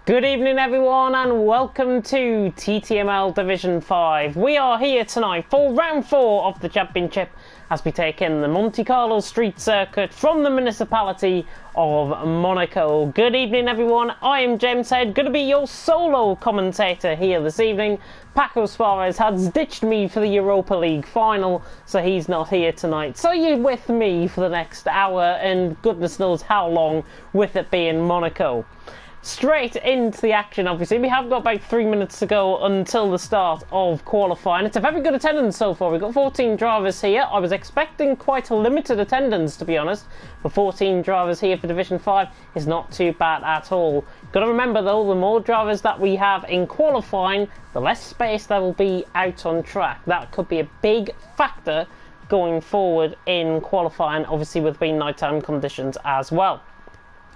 Good evening everyone and welcome to TTML Division 5. We are here tonight for round 4 of the championship as we take in the Monte Carlo street circuit from the municipality of Monaco. Good evening everyone, I am James Head, going to be your solo commentator here this evening. Paco Suarez has ditched me for the Europa League final, so he's not here tonight. So you're with me for the next hour and goodness knows how long, with it being Monaco. Straight into the action, obviously. We have got about 3 minutes to go until the start of qualifying. It's a very good attendance so far. We've got 14 drivers here. I was expecting quite a limited attendance, to be honest. But 14 drivers here for Division 5 is not too bad at all. Got to remember, though, the more drivers that we have in qualifying, the less space there will be out on track. That could be a big factor going forward in qualifying, obviously with being nighttime conditions as well.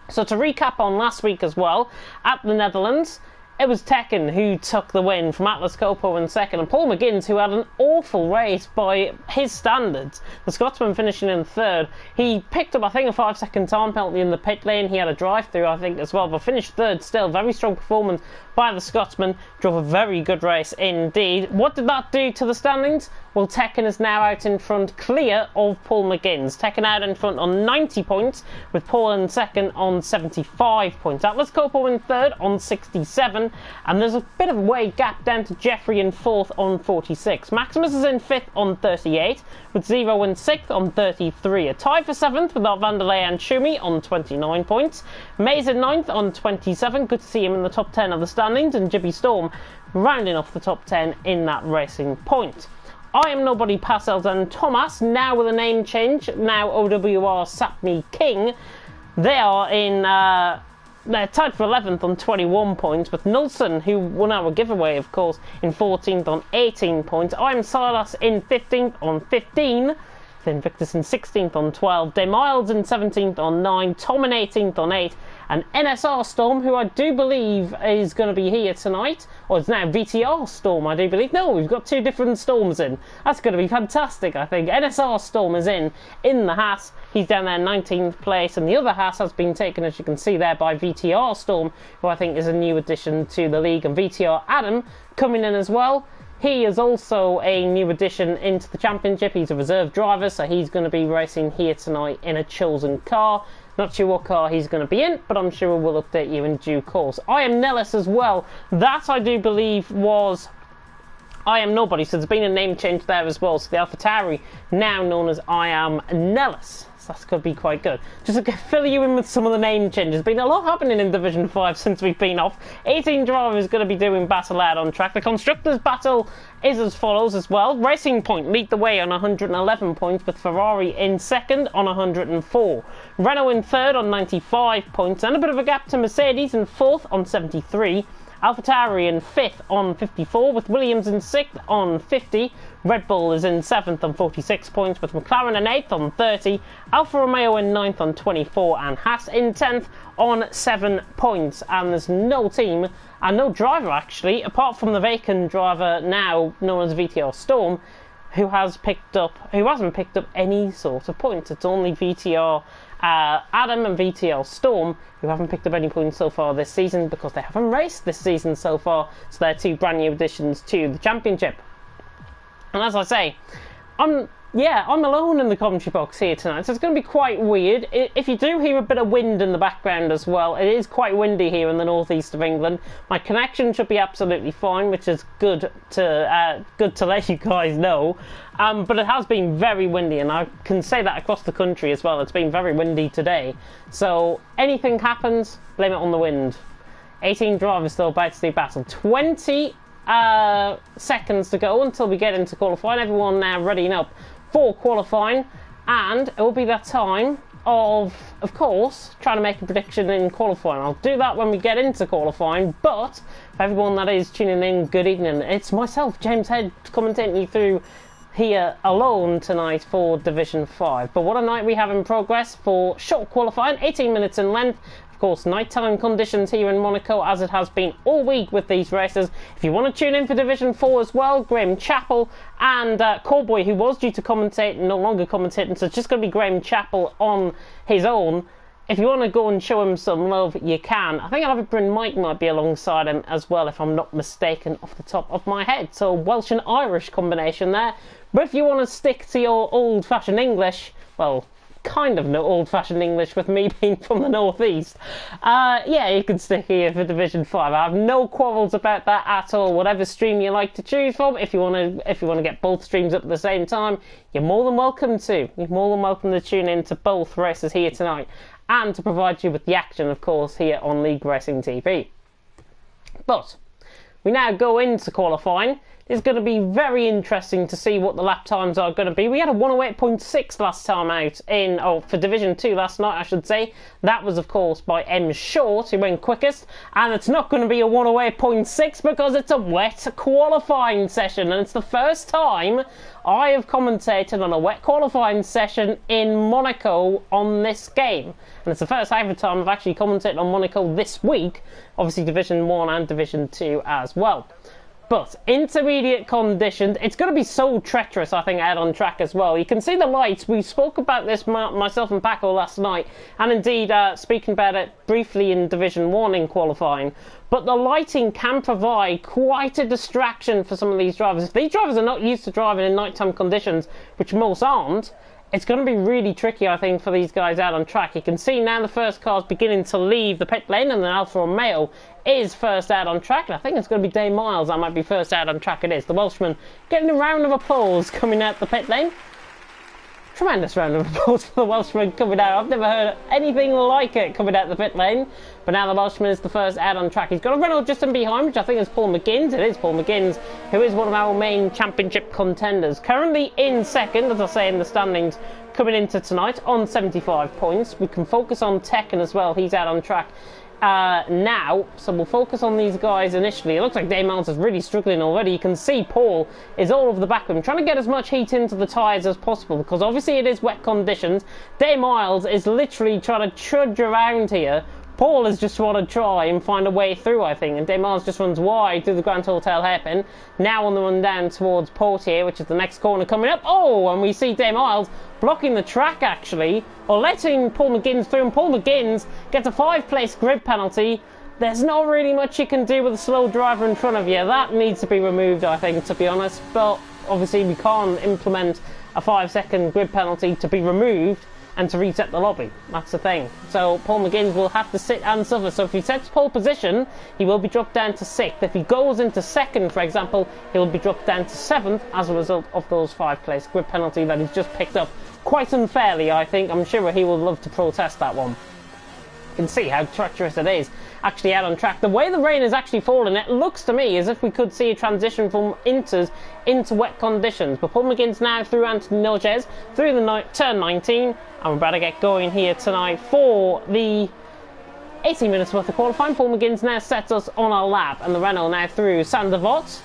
So to recap on last week as well, at the Netherlands, it was Tekken who took the win from Atlas Coppo in second, and Paul McGuinness, who had an awful race by his standards. The Scotsman finishing in third. He picked up, I think, a 5-second time penalty in the pit lane. He had a drive-through, I think, as well, but finished third still. Very strong performance by the Scotsman. Drove a very good race indeed. What did that do to the standings? Well, Tekken is now out in front, clear of Paul McGuinness. Tekken out in front on 90 points, with Paul in second on 75 points. Atlas Coppo in third on 67, and there's a bit of a weight gap down to Jeffrey in fourth on 46. Maximus is in fifth on 38, with Zero in sixth on 33. A tie for seventh with our Vanderlei and Schumi on 29 points. Mays in ninth on 27. Good to see him in the top 10 of the standings, and Jibby Storm rounding off the top 10 in that racing point. I am nobody past Elton Thomas, now with a name change, now OWR Sapmi King. They are in, they're tied for 11th on 21 points, with Nilsson, who won our giveaway, of course, in 14th on 18 points. I'm Silas in 15th on 15. Invictus in 16th on 12, De Miles in 17th on 9, Tom in 18th on 8, and NSR Storm, who I do believe is going to be here tonight, or it's now VTR Storm, I do believe. No, we've got two different Storms in. That's going to be fantastic, I think. NSR Storm is in the Haas. He's down there 19th place, and the other Haas has been taken, as you can see there, by VTR Storm, who I think is a new addition to the league, and VTR Adam coming in as well. He is also a new addition into the championship. He's a reserve driver, so he's going to be racing here tonight in a chosen car. Not sure what car he's going to be in, but I'm sure we'll update you in due course. I am Nellis as well. That, I do believe, was I Am Nobody, so there's been a name change there as well. So the AlphaTauri, now known as I Am Nellis. That's going to be quite good. Just to fill you in with some of the name changes. There's been a lot happening in Division 5 since we've been off. 18 drivers going to be doing battle out on track. The Constructors' battle is as follows as well. Racing Point lead the way on 111 points, with Ferrari in second on 104. Renault in third on 95 points, and a bit of a gap to Mercedes in fourth on 73. AlphaTauri in 5th on 54, with Williams in 6th on 50. Red Bull is in 7th on 46 points, with McLaren in 8th on 30. Alfa Romeo in 9th on 24, and Haas in 10th on 7 points. And there's no team, and no driver actually, apart from the vacant driver now known as VTR Storm, who hasn't picked up any sort of points. It's only VTR Adam and VTL Storm who haven't picked up any points so far this season, because they haven't raced this season so far, so they're two brand new additions to the championship. And as I say, I'm alone in the commentary box here tonight, so it's going to be quite weird. If you do hear a bit of wind in the background as well, it is quite windy here in the northeast of England. My connection should be absolutely fine, which is good to let you guys know. But it has been very windy, and I can say that across the country as well. It's been very windy today. So anything happens, blame it on the wind. 18 drivers still about to do battle. 20 seconds to go until we get into qualifying. Everyone now readying up for qualifying, and it will be that time of course, trying to make a prediction in qualifying. I'll do that when we get into qualifying, but for everyone that is tuning in, good evening. It's myself, James Head, commentating you through here alone tonight for Division 5. But what a night we have in progress for short qualifying, 18 minutes in length. Of course, nighttime conditions here in Monaco, as it has been all week with these races. If you want to tune in for Division 4 as well, Graham Chappell and Callboy, who was due to commentate, no longer commentating, so it's just going to be Graham Chappell on his own. if you want to go and show him some love, you can. I think Alvin Mike might be alongside him as well, if I'm not mistaken, off the top of my head. So Welsh and Irish combination there. But if you want to stick to your old-fashioned English, well, kind of no old-fashioned English with me being from the northeast, yeah, you can stick here for Division 5. I have no quarrels about that at all. Whatever stream you like to choose from, if you want to get both streams up at the same time, you're more than welcome to. You're more than welcome to tune in to both races here tonight, and to provide you with the action, of course, here on League Racing TV. But we now go into qualifying. It's going to be very interesting to see what the lap times are going to be. We had a 108.6 last time out for Division 2 last night, I should say. That was, of course, by M Short, who went quickest. And it's not going to be a 108.6 because it's a wet qualifying session. And it's the first time I have commentated on a wet qualifying session in Monaco on this game. And it's the first ever time I've actually commentated on Monaco this week. Obviously Division 1 and Division 2 as well. But intermediate conditions, it's going to be so treacherous, I think, out on track as well. You can see the lights. We spoke about this, myself and Paco, last night, and indeed speaking about it briefly in Division 1 in qualifying. But the lighting can provide quite a distraction for some of these drivers. If these drivers are not used to driving in nighttime conditions, which most aren't, it's going to be really tricky, I think, for these guys out on track. You can see now the first car's beginning to leave the pit lane, and then Alfa Romeo is first out on track. And I think it's going to be Dave Miles that might be first out on track. It is. The Welshman getting a round of applause coming out the pit lane. Tremendous round of applause for the Welshman coming out. I've never heard anything like it coming out the pit lane. But now the Welshman is the first out on track. He's got a Renault just in behind, which I think is Paul McGinns. It is Paul McGinns, who is one of our main championship contenders. Currently in second, as I say, in the standings coming into tonight on 75 points. We can focus on Tekken as well. He's out on track now, so we'll focus on these guys initially. It looks like Dave Miles is really struggling already. You can see Paul is all over the back of him, trying to get as much heat into the tyres as possible, because obviously it is wet conditions. Dave Miles is literally trying to trudge around here. Paul is just want to try and find a way through, I think, and Dave Miles just runs wide through the Grand Hotel hairpin. Now on the run down towards Portier, which is the next corner coming up. Oh, and we see Dave Miles blocking the track, actually, or letting Paul McGinns through, and Paul McGinns gets a 5-place grid penalty. There's not really much you can do with a slow driver in front of you. That needs to be removed, I think, to be honest, but obviously we can't implement a 5-second grid penalty to be removed and to reset the lobby. That's the thing. So Paul McGinns will have to sit and suffer. So if he sets pole position, he will be dropped down to 6th. If he goes into 2nd, for example, he'll be dropped down to 7th as a result of those 5-place grid penalty that he's just picked up quite unfairly, I think. I'm sure he will love to protest that one. You can see how treacherous it is actually out on track. The way the rain is actually falling, it looks to me as if we could see a transition from inters into wet conditions. But Paul McGinns now through Anthony Noges, through the turn 19, and we're about to get going here tonight for the 18 minutes worth of qualifying. Paul McGinns now sets us on our lap, and the Renault now through Sandevot.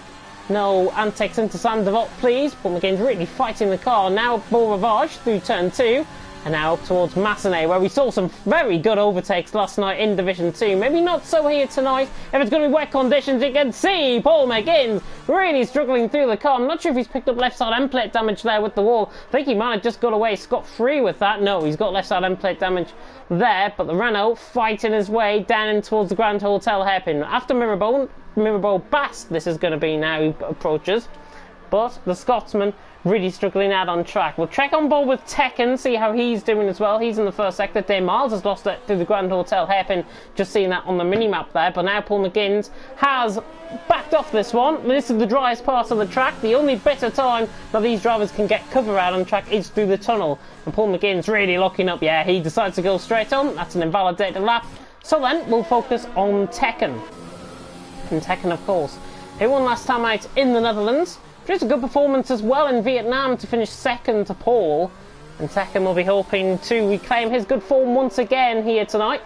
No antics into Sandevot, please. Paul McGinns really fighting the car. Now Beau Rivage through turn 2. And now up towards Massenet, where we saw some very good overtakes last night in Division 2. Maybe not so here tonight. If it's going to be wet conditions, you can see Paul McGinns really struggling through the car. I'm not sure if he's picked up left side end plate damage there with the wall. I think he might have just got away scot-free with that. No, he's got left side end plate damage there. But the Renault fighting his way down in towards the Grand Hotel hairpin. After Mirabel Bast, this is going to be now who approaches. But the Scotsman really struggling out on track. We'll check on board with Tekken, see how he's doing as well. He's in the first sector. Dave Miles has lost it through the Grand Hotel hairpin. Just seeing that on the mini-map there. But now Paul McGinns has backed off this one. This is the driest part of the track. The only bit of time that these drivers can get cover out on track is through the tunnel. And Paul McGinns really locking up. Yeah, he decides to go straight on. That's an invalidated lap. So then we'll focus on Tekken. And Tekken, of course, who won last time out in the Netherlands. Just a good performance as well in Vietnam to finish second to Paul. And Tekken will be hoping to reclaim his good form once again here tonight.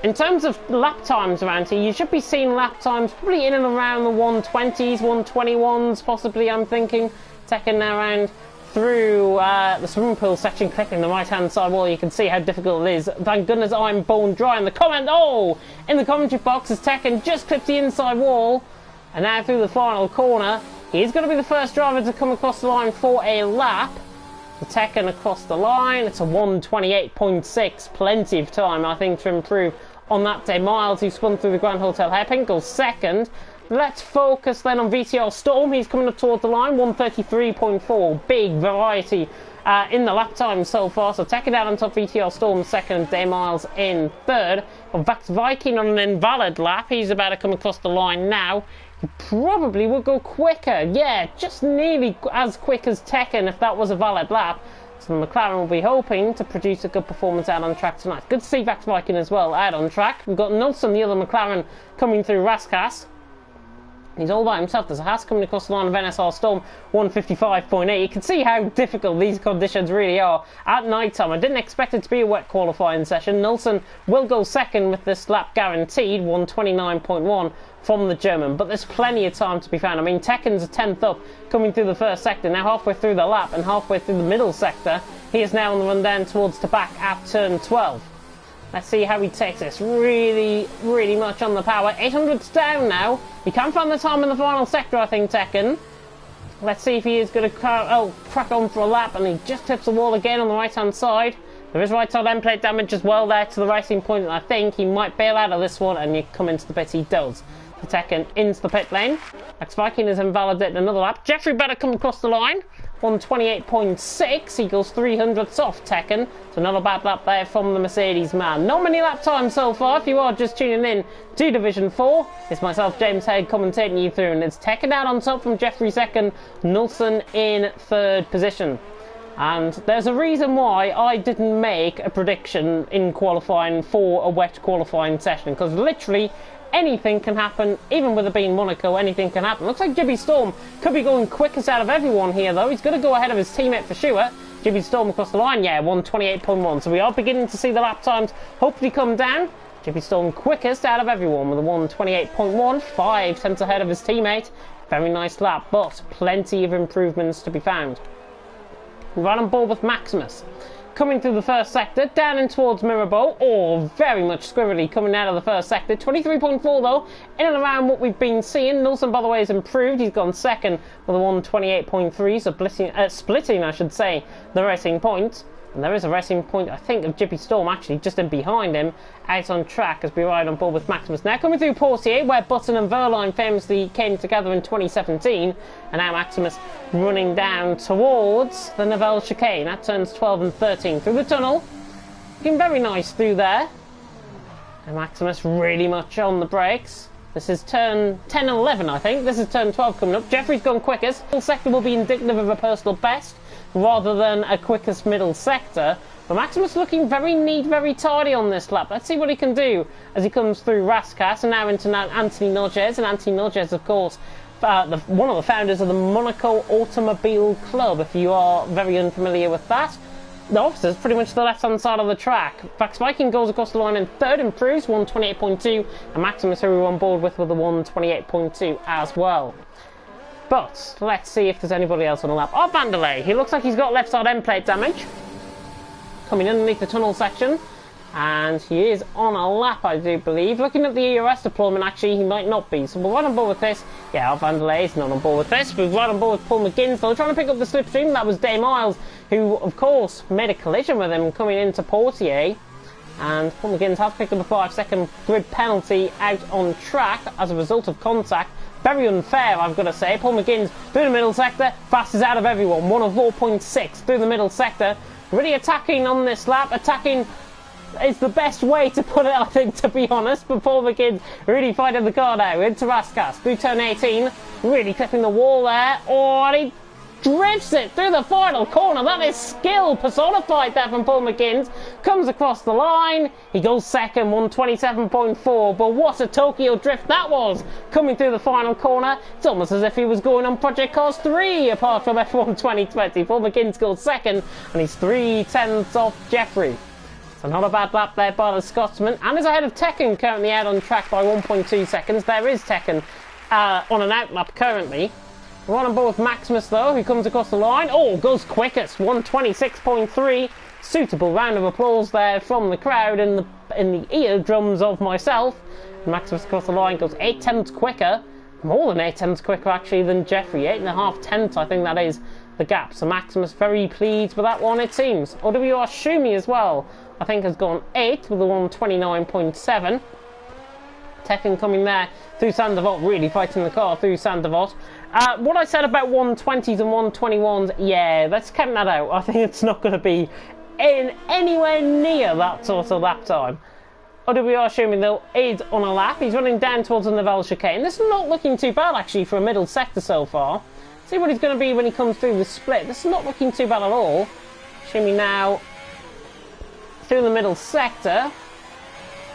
In terms of lap times around here, you should be seeing lap times probably in and around the 120s, 121s possibly, I'm thinking. Tekken now around through the swimming pool section, clicking the right-hand side wall. You can see how difficult it is. Thank goodness I'm bone dry in the in the commentary box as Tekken just clipped the inside wall. And now through the final corner. He's going to be the first driver to come across the line for a lap. The Tekken across the line, it's a 1:28.6, plenty of time I think to improve on that day. Miles, who spun through the Grand Hotel hairpin, goes second. Let's focus then on VTR Storm. He's coming up towards the line, 1:33.4, big variety in the lap time so far. So Tekken out on top, VTR Storm second, Day Miles in third. But Vax Viking on an invalid lap, he's about to come across the line now. He probably would go quicker, yeah, just nearly as quick as Tekken if that was a valid lap. So McLaren will be hoping to produce a good performance out on track tonight. Good to see Vax Viking as well out on track. We've got Nelson, the other McLaren, coming through Raskas. He's all by himself. There's a Haas coming across the line of NSR Storm, 1:55.8. You can see how difficult these conditions really are at night time. I didn't expect it to be a wet qualifying session. Nelson will go second with this lap guaranteed, 1:29.1 from the German. But there's plenty of time to be found. I mean, Tekken's a 10th up coming through the first sector, now halfway through the lap and halfway through the middle sector. He is now on the run down towards the back at turn 12. Let's see how he takes this. Really, really much on the power. 800's down now. He can find the time in the final sector, I think, Tekken. Let's see if he is going to crack on for a lap, and he just tips the wall again on the right-hand side. There is right side end plate damage as well there to the racing point, and I think he might bail out of this one, and you come into the pit. He does. The Tekken into the pit lane. Max Viking has invalidated another lap. Jeffrey better come across the line. 1:28.6. He goes 300ths off Tekken. So not a bad lap there from the Mercedes man. Not many lap times so far. If you are just tuning in to Division 4, it's myself, James Haig, commentating you through. And it's Tekken out on top from Jeffrey second. Nelson in third position. And there's a reason why I didn't make a prediction in qualifying for a wet qualifying session. Because literally anything can happen, even with it being Monaco, anything can happen. Looks like Jibby Storm could be going quickest out of everyone here, though. He's going to go ahead of his teammate for sure. Jibby Storm across the line, yeah, 1:28.1. So we are beginning to see the lap times hopefully come down. Jibby Storm quickest out of everyone with a 1:28.1, 5 tenths ahead of his teammate. Very nice lap, but plenty of improvements to be found. We're right on board with Maximus. Coming through the first sector, down in towards Mirabeau, very mumuch squirrely coming out of the first sector. 23.4 though, in and around what we've been seeing. Nelson, by the way, has improved. He's gone second with a 1:28.3, so splitting, I should say, the racing point. And there is a racing point, I think, of Jibby Storm actually just in behind him, out on track as we ride on board with Maximus. Now coming through Portier, where Button and Verline famously came together in 2017, and now Maximus running down towards the Nivelle chicane. That turns 12 and 13 through the tunnel. Looking very nice through there. And Maximus really much on the brakes. This is turn 10 and 11, I think. This is turn 12 coming up. Jeffrey's gone quickest. Middle sector will be indicative of a personal best rather than a quickest middle sector. But Maximus looking very neat, very tidy on this lap. Let's see what he can do as he comes through Raskas and now into Anthony Nogez. And Anthony Nogez, of course, one of the founders of the Monaco Automobile Club, if you are very unfamiliar with that. The officer's pretty much the left-hand side of the track. Vax Viking goes across the line in third, improves, 1:28.2, and Maximus, who we're on board with a 1:28.2 as well. But let's see if there's anybody else on the lap. Oh, Vanderlei. He looks like he's got left side end plate damage. Coming underneath the tunnel section. And he is on a lap, I do believe. Looking at the ERS deployment, actually, he might not be. So we're right on board with this. Yeah, Vanderlei is not on board with this. We're right on board with Paul McGinn. So trying to pick up the slipstream. That was Day Miles, who, of course, made a collision with him coming into Portier. And Paul McGinn has picked up a 5-second grid penalty out on track as a result of contact. Very unfair, I've got to say. Paul McGinn's through the middle sector, fastest out of everyone. 1 of 4.6 through the middle sector. Really attacking on this lap. Attacking is the best way to put it, I think, to be honest. But Paul McGinn really fighting the car now into Raskas through turn 18. Really clipping the wall there. Oh, and he drifts it through the final corner. That is skill personified there from Paul McGinn. Comes across the line. He goes second, 1:27.4. But what a Tokyo drift that was. Coming through the final corner. It's almost as if he was going on Project Cars 3 apart from F1 2020. Paul McGinn goes second and he's 3/10 off Jeffrey. So not a bad lap there by the Scotsman. And is ahead of Tekken, currently out on track by 1.2 seconds. There is Tekken on an out lap currently. We're on board with Maximus though, who comes across the line. Oh, goes quickest, 1:26.3. Suitable round of applause there from the crowd in the eardrums of myself. And Maximus across the line goes 8 tenths quicker. more than 8 tenths quicker actually than Jeffrey. 8.5 tenths, I think that is the gap. So Maximus very pleased with that one, it seems. OWR Shumi as well, I think, has gone 8th with a 129.7. Tekken coming there through Sandoval, really fighting the car through Sandoval. What I said about 120s and 121s, yeah, let's count that out. I think it's not going to be in anywhere near that sort of lap time. OWR Shumi though is on a lap. He's running down towards the Nivelle chicane. This is not looking too bad actually for a middle sector so far. See what he's going to be when he comes through the split. This is not looking too bad at all. Shumi now through the middle sector.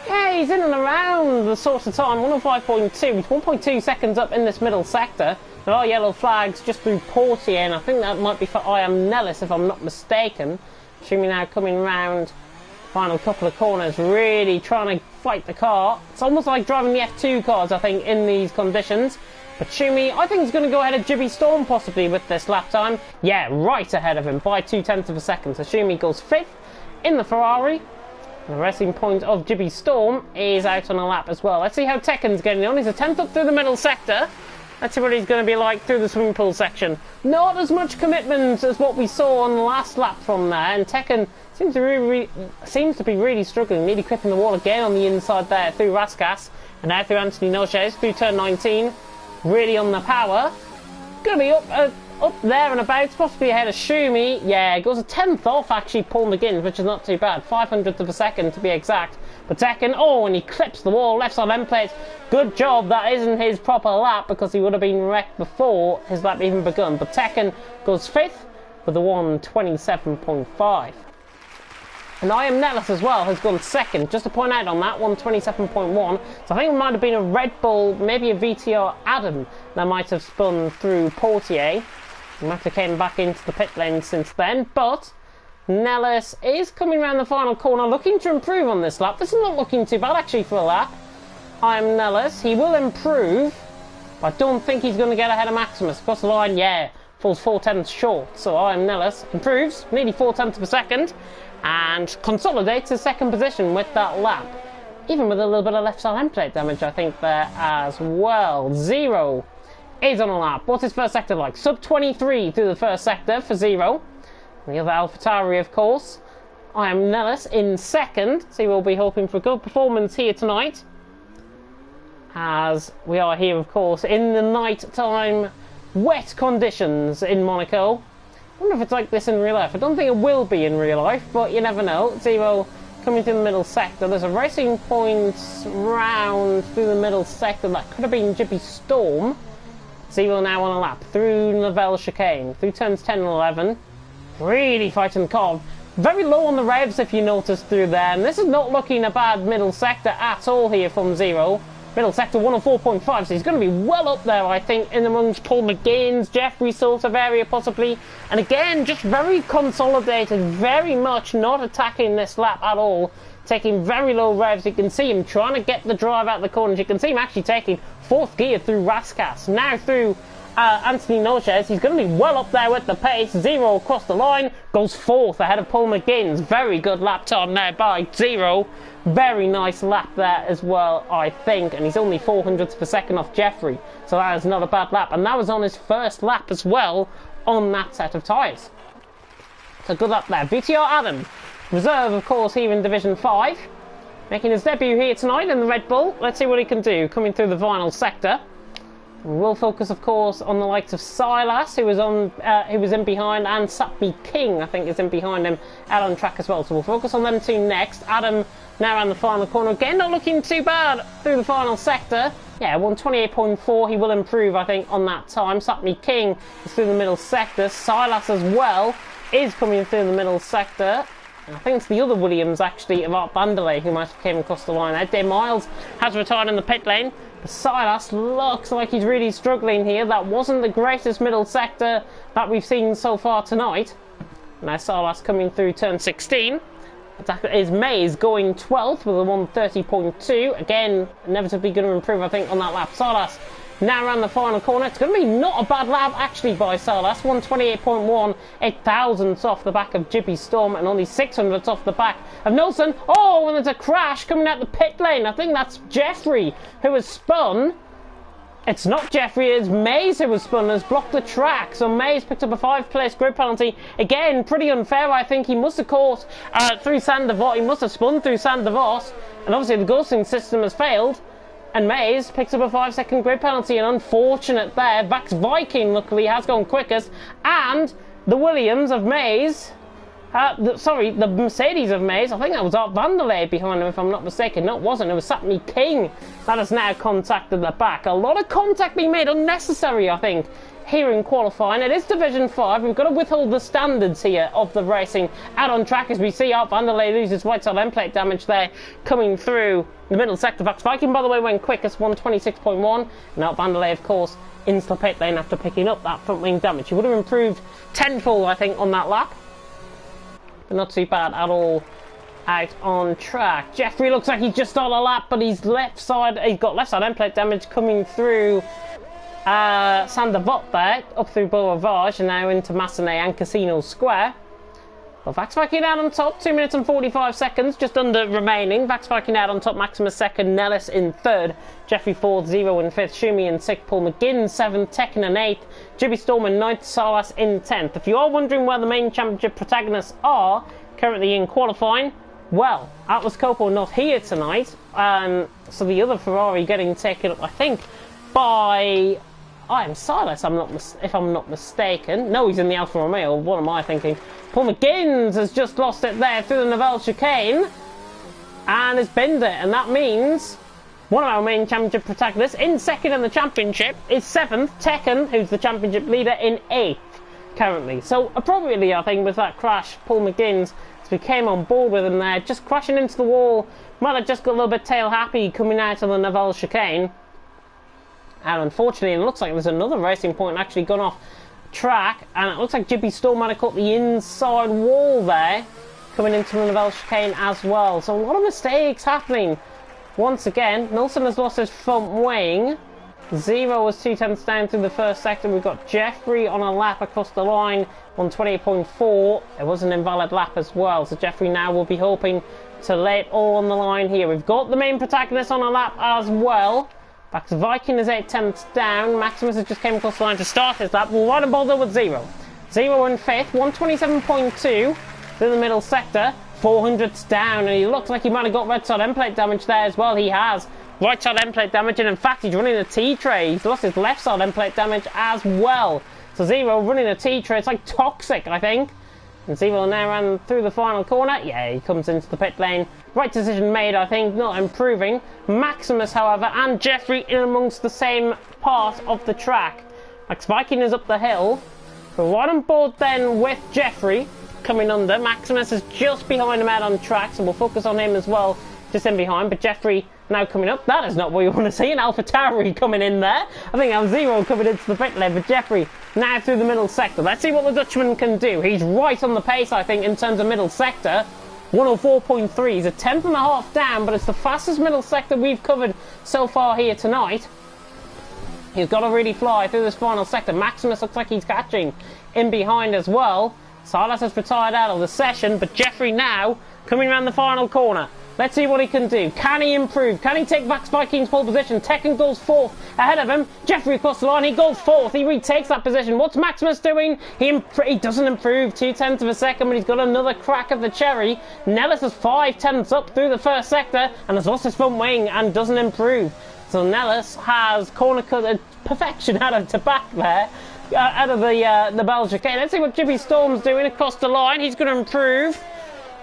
Yeah, he's in and around the sort of time, 105.2. He's 1.2 seconds up in this middle sector. There are yellow flags just through Portier, and I think that might be for I Am Nellis if I'm not mistaken. Shumi now coming round final couple of corners, really trying to fight the car. It's almost like driving the F2 cars, I think, in these conditions. But Shumi, I think, is going to go ahead of Jibby Storm possibly with this lap time. Yeah, right ahead of him by 0.2 of a second. So Shumi goes 5th in the Ferrari. The racing point of Jibby Storm is out on a lap as well. Let's see how Tekken's getting on. He's a 10th up through the middle sector. Let's see what he's going to be like through the swimming pool section. Not as much commitment as what we saw on the last lap from there, and Tekken seems to be really struggling, nearly clipping the wall again on the inside there through Raskas, and now through Anthony Noches through turn 19, really on the power. Going to be up there and about, possibly ahead of Shumi. Yeah, goes a 10th off actually Paul McGinn, which is not too bad, 500th of a second to be exact. But Tekken, oh, and he clips the wall, left side end plate. Good job, that isn't his proper lap because he would have been wrecked before his lap even begun. But Tekken goes 5th with a 127.5. And I Am Nellis as well has gone 2nd, just to point out on that, 127.1. So I think it might have been a Red Bull, maybe a VTR Adam that might have spun through Portier. He might have came back into the pit lane since then, but Nellis is coming around the final corner looking to improve on this lap. This is not looking too bad actually for a lap. I Am Nellis, he will improve, but I don't think he's going to get ahead of Maximus. Across the line, yeah, falls 4 tenths short. So I Am Nellis improves, nearly 4 tenths of a second, and consolidates his 2nd position with that lap. Even with a little bit of left side end plate damage, I think, there as well. Zero is on a lap. What's his first sector like? Sub 23 through the first sector for Zero. The other AlphaTauri, of course. I Am Nellis in 2nd, so we'll be hoping for a good performance here tonight. As we are here, of course, in the night-time wet conditions in Monaco. I wonder if it's like this in real life. I don't think it will be in real life, but you never know. Zero coming through the middle sector. There's a racing point round through the middle sector. That could have been Jibby Storm. Zero now on a lap through Nivelle chicane, through turns 10 and 11. Really fighting the car. Very low on the revs if you notice through there. And this is not looking a bad middle sector at all here from Zero. Middle sector 104.5, so he's going to be well up there, I think, in amongst Paul McGinn's, Jeffrey sort of area possibly. And again, just very consolidated, very much not attacking this lap at all. Taking very low revs. You can see him trying to get the drive out the corners. You can see him actually taking 4th gear through Raskas. Now through Anthony Noches, he's going to be well up there with the pace. Zero across the line, goes 4th ahead of Paul McGinn's. Very good lap time there by Zero. Very nice lap there as well, I think. And he's only 400ths of a second off Jeffrey. So that is not a bad lap. And that was on his first lap as well on that set of tyres. So good lap there. VTR Adam, reserve, of course, here in Division 5. Making his debut here tonight in the Red Bull. Let's see what he can do coming through the final sector. We'll focus, of course, on the likes of Silas, who was in behind, and Sapmi King, I think, is in behind him out on track as well. So we'll focus on them two next. Adam now around the final corner. Again, not looking too bad through the final sector. Yeah, 128.4. He will improve, I think, on that time. Sapmi King is through the middle sector. Silas as well is coming through the middle sector. I think it's the other Williams, actually, of Art Vanderlei, who might have came across the line. Eddie Miles has retired in the pit lane. But Silas looks like he's really struggling here. That wasn't the greatest middle sector that we've seen so far tonight. Now Silas coming through turn 16. Attacker is Mays going 12th with a 130.2. Again, inevitably going to improve, I think, on that lap. Silas now around the final corner. It's going to be not a bad lap, actually, by Silas. 128.1, 8 thousandths off the back of Jibby Storm, and only 600ths off the back of Nelson. Oh, and there's a crash coming out the pit lane. I think that's Jeffrey, who has spun. It's not Jeffrey, it's Mays who was spun, has blocked the track. So Mays picked up a 5th-place grid penalty. Again, pretty unfair, I think. He must have caught through Sander Vos. He must have spun through Sander Vos. And obviously the ghosting system has failed. And Mays picks up a 5-second grid penalty. And unfortunate there. Vax Viking, luckily, has gone quickest. And the Williams of Mays... the Mercedes of Mays, I think that was Art Vanderlei behind him if I'm not mistaken. No, it wasn't, it was Sapmi King that has now contacted the back. A lot of contact being made, unnecessary I think, here in qualifying. It is Division 5, we've got to withhold the standards here of the racing out on track as we see Art Vanderlei loses right side end plate damage there coming through the middle sector. Vax Viking, by the way, went quickest, 126.1, and Art Vanderlei, of course, into the pit lane after picking up that front wing damage. He would have improved tenfold, I think, on that lap. But not too bad at all out on track. Jeffrey looks like he's just on a lap, but he's got left side end plate damage coming through Sander Vos there, up through Beaurivage and now into Massenet and Casino Square. Well, Vax Viking out on top, 2 minutes and 45 seconds, just under remaining. Vax Viking out on top, Maximus second, Nellis in third, Jeffrey fourth, Zero in fifth, Shumi in sixth, Paul McGinn seventh, Tekken in eighth, Jibby Storm in ninth, Salas in 10th. If you are wondering where the main championship protagonists are currently in qualifying, well, Atlas Coppo not here tonight, so the other Ferrari getting taken up, I think, by... I am Silas, if I'm not mistaken. No, he's in the Alfa Romeo. What am I thinking? Paul McGinn has just lost it there through the Nivelle chicane and has binned it, and that means one of our main championship protagonists in second in the championship is 7th, Tekken, who's the championship leader, in 8th currently. So appropriately, I think, with that crash, Paul McGinn's, as we came on board with him there, just crashing into the wall, might have just got a little bit tail happy coming out of the Nivelle chicane. And unfortunately, it looks like there's another racing point actually gone off track, and it looks like Jibby Storm might have caught the inside wall there, coming into the Nivelle chicane as well. So a lot of mistakes happening. Once again, Nilsson has lost his front wing. Zero was 2/10 down through the first sector. We've got Jeffrey on a lap across the line, 128.4. It was an invalid lap as well, so Jeffrey now will be hoping to lay it all on the line here. We've got the main protagonist on a lap as well. Vax Viking is 8/10 down. Maximus has just came across the line to start his lap. We'll ride and boulder with Zero. Zero in 5th, 127.2 through the middle sector. 400s down, and he looks like he might have got right side end plate damage there as well. He has right side end plate damage, and in fact he's running a T-tray. He's lost his left side end plate damage as well. So Zero running a T-tray, it's like toxic, I think. And Zero now ran through the final corner. Yeah, he comes into the pit lane. Right decision made, I think, not improving. Maximus, however, and Jeffrey in amongst the same part of the track. Vax Viking is up the hill. We're right on board then with Jeffrey coming under. Maximus is just behind him out on track, so we'll focus on him as well, just in behind. But Jeffrey now coming up. That is not what you want to see. An Alpha Tauri coming in there. I think I'm Zero coming into the pit lane, but Jeffrey now through the middle sector. Let's see what the Dutchman can do. He's right on the pace, I think, in terms of middle sector. 104.3. He's a 10.5 down, but it's the fastest middle sector we've covered so far here tonight. He's got to really fly through this final sector. Maximus looks like he's catching in behind as well. Silas has retired out of the session, but Jeffrey now coming around the final corner. Let's see what he can do. Can he improve? Can he take Vax Viking's pole position? Tekken goes 4th ahead of him. Jeffrey across the line. He goes 4th. He retakes that position. What's Maximus doing? He doesn't improve. 0.2 of a second, but he's got another crack of the cherry. Nellis is 5/10 up through the first sector and has lost his front wing and doesn't improve. So Nellis has corner cut perfection out of the back there. Out of the Belgian. Okay, let's see what Jibby Storm's doing across the line. He's going to improve.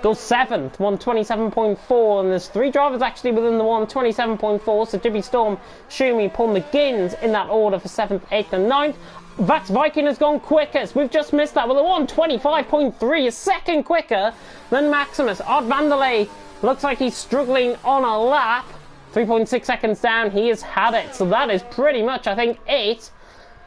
Goes 7th, 127.4, and there's 3 drivers actually within the 127.4, so Jibby Storm, Shumi, Paul McGinn's in that order for 7th, 8th and 9th. Vax Viking has gone quickest. We've just missed that with a 125.3, a second quicker than Maximus. Art Vanderlei looks like he's struggling on a lap. 3.6 seconds down, he has had it, so that is pretty much, I think, 8.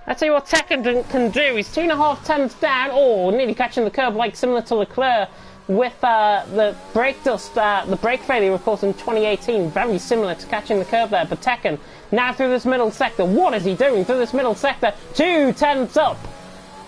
Let's see what Tekken can do. He's 2.5 down. Oh, nearly catching the curb, like similar to Leclerc with the brake dust, the brake failure, of course, in 2018. Very similar to catching the curb there. But Tekken now through this middle sector. What is he doing through this middle sector? 2/10 up.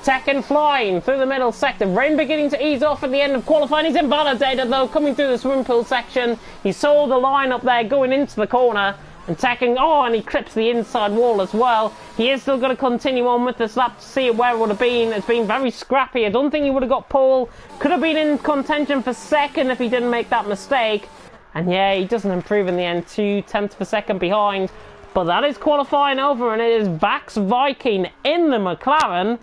Tekken flying through the middle sector. Rain beginning to ease off at the end of qualifying. He's invalidated though, coming through the swimming pool section. He saw the line up there going into the corner. And Tekken, oh, and he clips the inside wall as well. He is still going to continue on with this lap to see where it would have been. It's been very scrappy. I don't think he would have got pole. Could have been in contention for second if he didn't make that mistake. And yeah, he doesn't improve in the end, 2/10 of a second behind. But that is qualifying over, and it is Vax Viking in the McLaren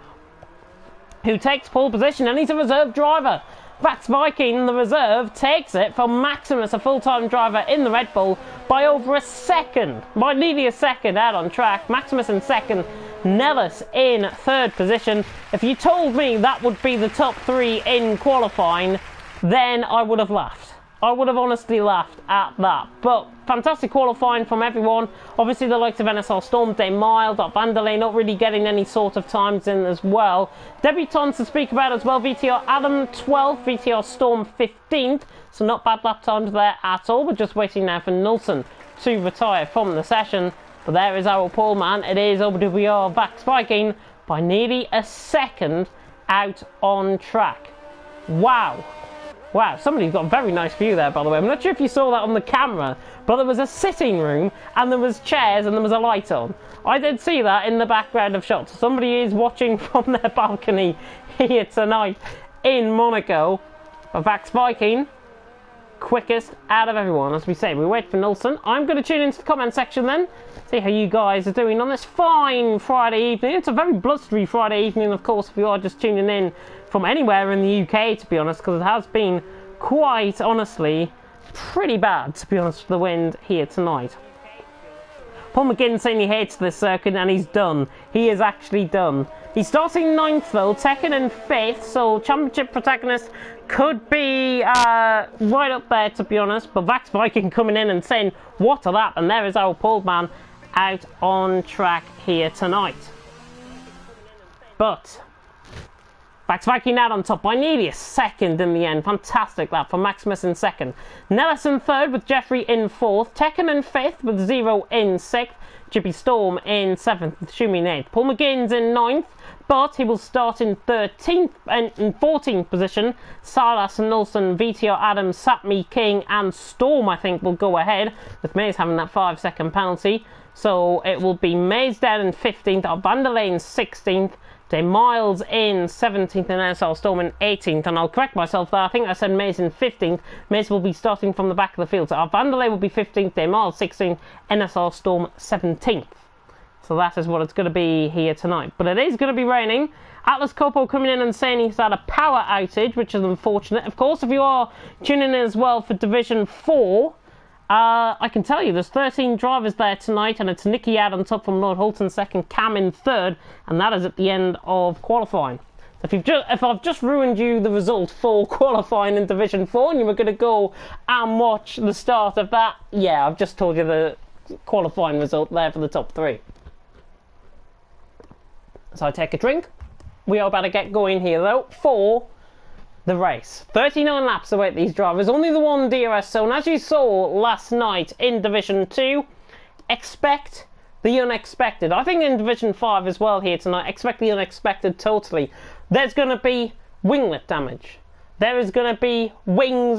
who takes pole position, and he's a reserve driver. Vax Viking, the reserve, takes it from Maximus, a full-time driver in the Red Bull, by over a second, by nearly a second out on track. Maximus in second, Nellis in third position. If you told me that would be the top three in qualifying, then I would have laughed. I would have honestly laughed at that. But fantastic qualifying from everyone. Obviously the likes of NSR Storm, De Miles, Vanderlei not really getting any sort of times in as well. Debutants to speak about as well. VTR Adam 12th, VTR Storm 15th. So not bad lap times there at all. We're just waiting now for Nilsson to retire from the session. But there is our pole man. It is OWR Vax Viking by nearly a second out on track. Wow. Wow, somebody's got a very nice view there, by the way. I'm not sure if you saw that on the camera, but there was a sitting room, and there was chairs, and there was a light on. I did see that in the background of shots. Somebody is watching from their balcony here tonight in Monaco. Vax Viking, quickest out of everyone, as we say. We wait for Nilsson. I'm going to tune into the comment section then, see how you guys are doing on this fine Friday evening. It's a very blustery Friday evening, of course, if you are just tuning in from anywhere in the UK, to be honest, because it has been quite honestly pretty bad, to be honest, for the wind here tonight. Paul McGinn saying he hates this circuit, and he's done. He is actually done. He's starting 9th though, Tekken in 5th, so championship protagonist could be right up there, to be honest. But Vax Viking coming in and saying, what of that? And there is our pole man out on track here tonight. But Vax Viking out on top by nearly a second in the end. Fantastic lap for Maximus in second. Nellis in third with Jeffrey in fourth. Tekken in fifth with Zero in sixth. Chippy Storm in seventh with Shumi in eighth. Paul McGinn's in ninth, but he will start in 13th and in 14th position. Silas and Nilsson, VTR Adams, Sapmi, King and Storm, I think, will go ahead, with Mays having that 5-second penalty. So it will be Mays down in 15th, Vanderlei in 16th, De Miles in 17th and NSR Storm in 18th. And I'll correct myself there, I think I said Mays in 15th. Mays will be starting from the back of the field. So Vanderlei will be 15th, De Miles 16th, NSR Storm 17th. So that is what it's going to be here tonight. But it is going to be raining. Atlas Copo coming in and saying he's had a power outage, which is unfortunate. Of course, if you are tuning in as well for Division 4, I can tell you there's 13 drivers there tonight, and it's Nicky out on top from Lord Holton second, Cam in third, and that is at the end of qualifying. So if I've just ruined you the result for qualifying in Division 4 and you were going to go and watch the start of that, yeah, I've just told you the qualifying result there for the top three. So I take a drink. We are about to get going here though for the race. 39 laps await these drivers, only the one DRS zone. As you saw last night in Division 2, expect the unexpected. I think in Division 5 as well here tonight, expect the unexpected totally. There's going to be winglet damage. There is going to be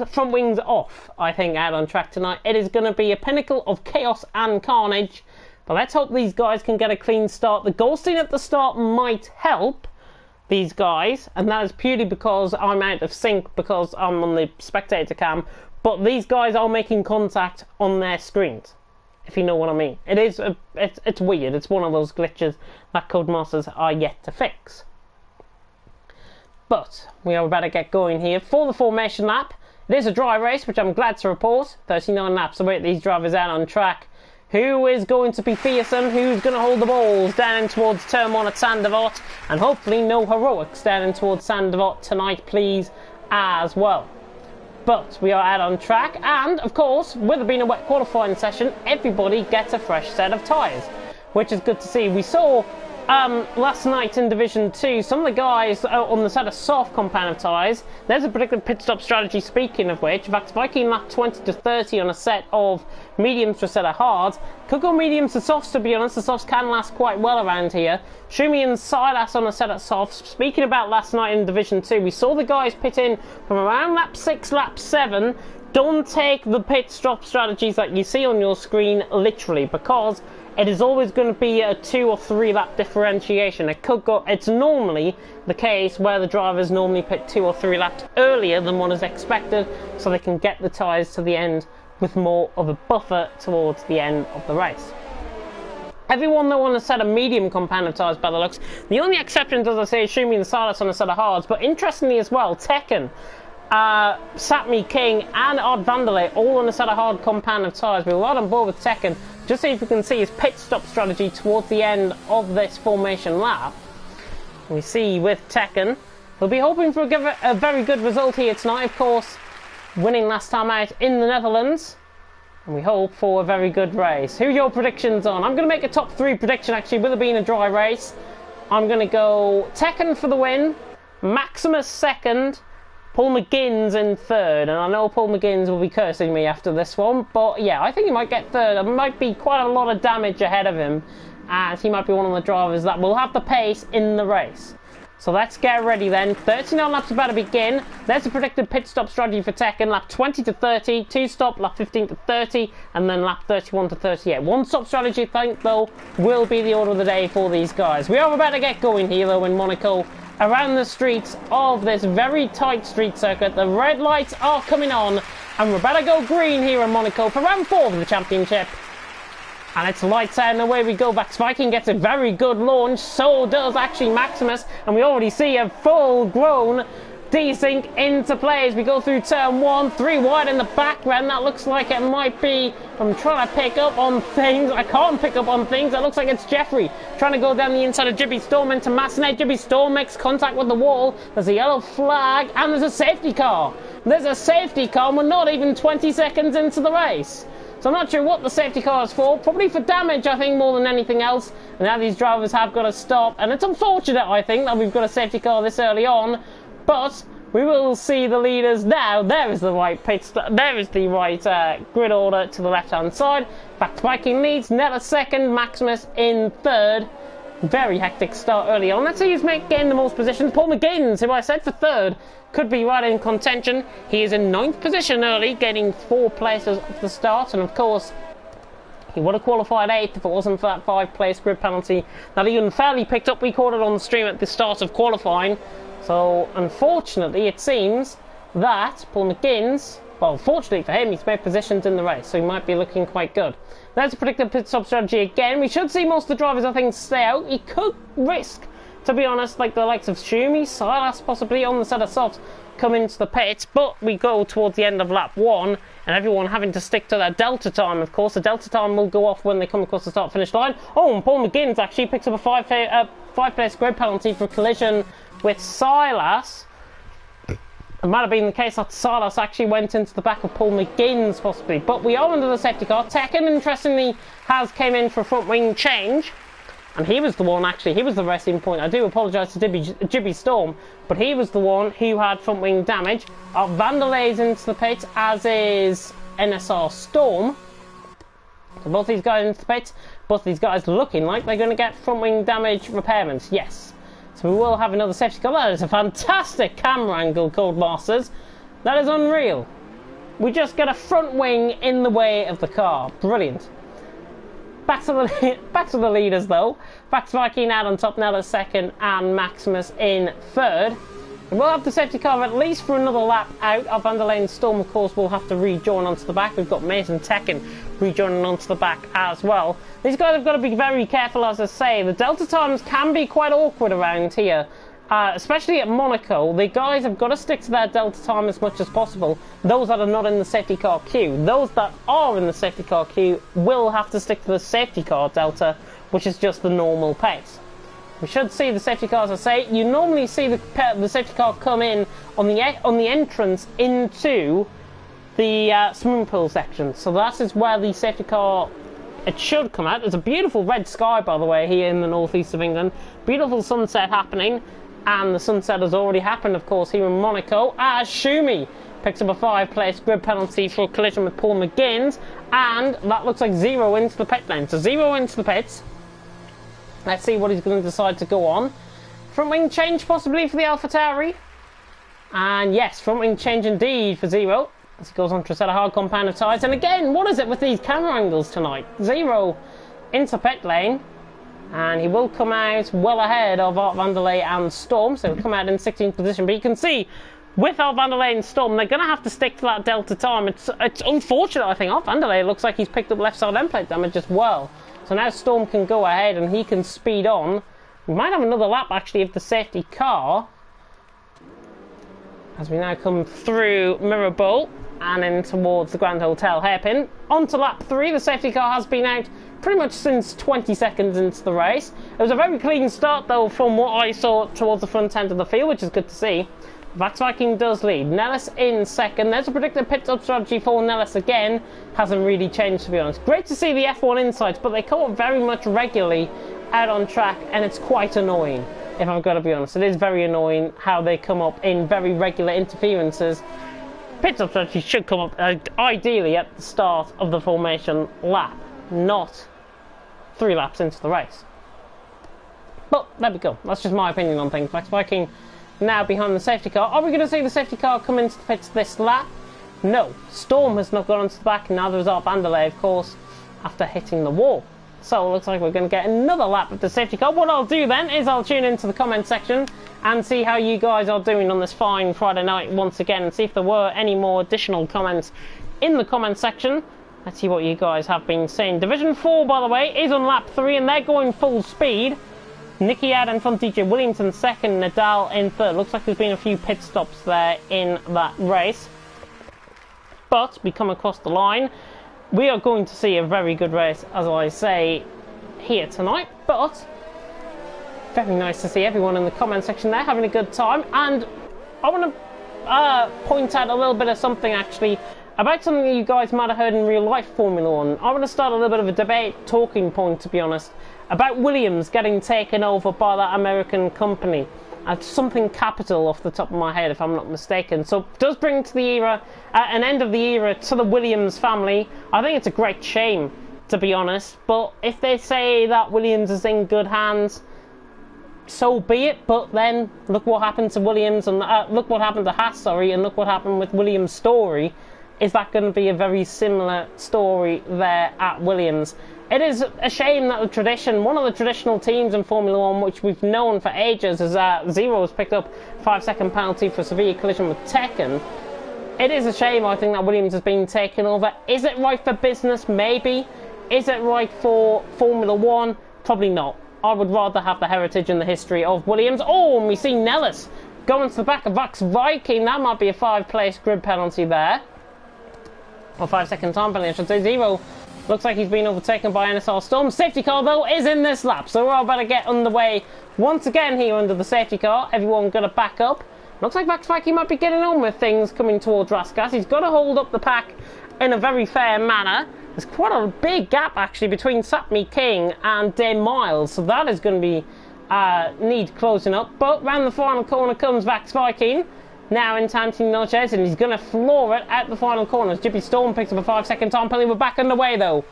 front wings off, I think, out on track tonight. It is going to be a pinnacle of chaos and carnage. But let's hope these guys can get a clean start. The Goldstein at the start might help these guys, and that is purely because I'm out of sync because I'm on the spectator cam. But these guys are making contact on their screens, if you know what I mean. It's weird. It's one of those glitches that Codemasters are yet to fix. But we are about to get going here for the formation lap. It is a dry race, which I'm glad to report. 39 laps await these drivers out on track. Who is going to be fearsome? Who's going to hold the balls down towards turn 1 at Sandevot? And hopefully no heroics down towards Sandevot tonight, please, as well. But we are out on track, and of course, with it being a wet qualifying session, everybody gets a fresh set of tyres, which is good to see. We saw last night in Division 2, some of the guys on the set of soft compound of tyres. There's a particular pit stop strategy, speaking of which. Vax Viking lap 20 to 30 on a set of mediums to a set of hards. Could go mediums to softs, to be honest. The softs can last quite well around here. Shumi and Silas on a set of softs. Speaking about last night in Division 2, we saw the guys pit in from around lap 6, lap 7, don't take the pit stop strategies that you see on your screen literally, because it is always going to be a 2 or 3 lap differentiation. It's normally the case where the drivers normally pit 2 or 3 laps earlier than what is expected, so they can get the tyres to the end with more of a buffer towards the end of the race. Everyone though on a set of medium compound of tyres by the looks. The only exceptions, as I say, is Shumi and Silas on a set of hards, but interestingly as well, Tekken, Satmi King and Odd Vanderlei all on a set of hard compound of tyres. We're right on board with Tekken. Just so you can see his pit stop strategy towards the end of this formation lap. We see with Tekken, he'll be hoping for a very good result here tonight, of course, winning last time out in the Netherlands. And we hope for a very good race. Who are your predictions on? I'm going to make a top 3 prediction actually, with it being a dry race. I'm going to go Tekken for the win, Maximus second, Paul McGuinness in third, and I know Paul McGuinness will be cursing me after this one, but yeah, I think he might get third. There might be quite a lot of damage ahead of him, as he might be one of the drivers that will have the pace in the race. So let's get ready then. 39 laps about to begin. There's a predicted pit stop strategy for Tekken. Lap 20 to 30, 2 stop, lap 15 to 30, and then lap 31 to 38. 1 stop strategy, I think, though, will be the order of the day for these guys. We are about to get going here, though, in Monaco. Around the streets of this very tight street circuit. The red lights are coming on, and we're about to go green here in Monaco for round 4 of the championship. And it's lights out and away we go. Max Viking gets a very good launch, so does actually Maximus, and we already see a full-grown desync into play as we go through turn 1, 3 wide in the background. That looks like it might be, I'm trying to pick up on things, I can't pick up on things, it looks like it's Jeffrey trying to go down the inside of Jibby Storm into Massenet. Jibby Storm makes contact with the wall, there's a yellow flag, and there's a safety car. There's a safety car, and we're not even 20 seconds into the race. So I'm not sure what the safety car is for, probably for damage I think more than anything else. And now these drivers have got to stop, and it's unfortunate I think that we've got a safety car this early on, but we will see the leaders now. There is the right there is the right grid order to the left hand side. Back to Viking leads, Netta second, Maximus in third. Very hectic start early on. Let's see who's getting the most positions. Paul McGuinness, who I said for third, could be right in contention. He is in 9th position early, getting 4 places at the start, and of course he would have qualified 8th if it wasn't for that 5-place grid penalty that he unfairly picked up. We caught it on the stream at the start of qualifying. So unfortunately it seems that Paul McGuinness, well, fortunately for him, he's made positions in the race, so he might be looking quite good. There's a predicted pit stop strategy again. We should see most of the drivers, I think, stay out. He could risk, to be honest, like the likes of Shumi, Silas possibly on the set of softs come into the pits, but we go towards the end of lap 1 and everyone having to stick to their delta time. Of course, the delta time will go off when they come across the start-finish line. Oh, and Paul McGuinness actually picks up a 5-place grid penalty for collision with Silas. It might have been the case that Silas actually went into the back of Paul McGuinness possibly, but we are under the safety car. Tekken, interestingly, has came in for a front wing change, and he was the one actually, he was the racing point. I do apologise to Jibby Storm, but he was the one who had front wing damage. Vanderlei's into the pits, as is NSR Storm. So both these guys into the pits, both these guys looking like they're going to get front wing damage repairments, yes. So we will have another safety car. That is a fantastic camera angle, Codemasters. That is unreal. We just get a front wing in the way of the car. Brilliant. Back to the leaders though. Back to Viking out on top, now second, and Maximus in third. We'll have the safety car at least for another lap out. Our Vanderlei and Storm, of course, will have to rejoin onto the back. We've got Mason Tekken rejoining onto the back as well. These guys have got to be very careful, as I say. The delta times can be quite awkward around here, especially at Monaco. The guys have got to stick to their delta time as much as possible. Those that are not in the safety car queue. Those that are in the safety car queue will have to stick to the safety car delta, which is just the normal pace. We should see the safety cars, I say. You normally see the safety car come in on the entrance into the swimming pool section. So that is where the safety car, it should come out. There's a beautiful red sky, by the way, here in the northeast of England. Beautiful sunset happening. And the sunset has already happened, of course, here in Monaco, as Shumi picks up a 5-place grid penalty for a collision with Paul McGuinness. And that looks like 0 into the pit lane. So 0 into the pits. Let's see what he's going to decide to go on. Front wing change possibly for the AlphaTauri. And yes, front wing change indeed for 0. as he goes on to a set of hard compounded tyres. And again, what is it with these camera angles tonight? Zero into pit lane, and he will come out well ahead of Art Vanderlei and Storm, so he'll come out in 16th position. But you can see, with Art Vanderlei and Storm, they're going to have to stick to that delta time. It's unfortunate, I think. Art Vanderlei looks like he's picked up left side end plate damage as well. So now Storm can go ahead and he can speed on. We might have another lap, actually, of the safety car, as we now come through Mirror Bowl and in towards the Grand Hotel hairpin. On to lap 3, the safety car has been out pretty much since 20 seconds into the race. It was a very clean start, though, from what I saw towards the front end of the field, which is good to see. Vax does lead. Nellis in second. There's a predicted pit stop strategy for Nellis again. Hasn't really changed, to be honest. Great to see the F1 insights, but they come up very much regularly out on track, and it's quite annoying, if I've got to be honest. It is very annoying how they come up in very regular interferences. Pit stop strategy should come up ideally at the start of the formation lap, not 3 laps into the race. But there we go. That's just my opinion on things. Max Viking now behind the safety car. Are we going to see the safety car come into the pits this lap? No. Storm has not gone onto the back, neither has Art Vanderlei, of course, after hitting the wall. So it looks like we're going to get another lap of the safety car. What I'll do then is I'll tune into the comment section and see how you guys are doing on this fine Friday night once again, and see if there were any more additional comments in the comment section. Let's see what you guys have been saying. Division 4, by the way, is on lap 3, and they're going full speed. Nicky out in front, DJ Williams in second, Nadal in third. Looks like there's been a few pit stops there in that race. But we come across the line. We are going to see a very good race, as I say, here tonight. But very nice to see everyone in the comment section there having a good time. And I want to point out a little bit of something, actually, about something that you guys might have heard in real life Formula 1. I want to start a little bit of a debate talking point, to be honest, about Williams getting taken over by that American company. Something Capital off the top of my head, if I'm not mistaken. So it does bring to the era, an end of the era to the Williams family. I think it's a great shame, to be honest. But if they say that Williams is in good hands, so be it. But then look what happened to Williams, and look what happened to Haas, sorry, and look what happened with Williams' story. Is that going to be a very similar story there at Williams? It is a shame that the tradition, one of the traditional teams in Formula 1, which we've known for ages, is Zero has picked up a 5-second penalty for severe collision with Tekken. It is a shame, I think, that Williams has been taken over. Is it right for business? Maybe. Is it right for Formula 1? Probably not. I would rather have the heritage and the history of Williams. Oh, and we see Nellis going to the back of Vax Viking. That might be a 5-place grid penalty there. Or 5-second time penalty, I should say. Zero looks like he's been overtaken by NSR Storm. Safety car, though, is in this lap, so we're about to get underway once again here under the safety car. Everyone going to back up. Looks like Vax Viking might be getting on with things coming towards Raskas. He's got to hold up the pack in a very fair manner. There's quite a big gap, actually, between Sapmi King and Dame Miles, so that is going to be need closing up. But round the final corner comes Vax Viking. Now in time to Notches, and he's going to floor it at the final corners. Jippy Storm picks up a 5-second time penalty. We're back underway, though.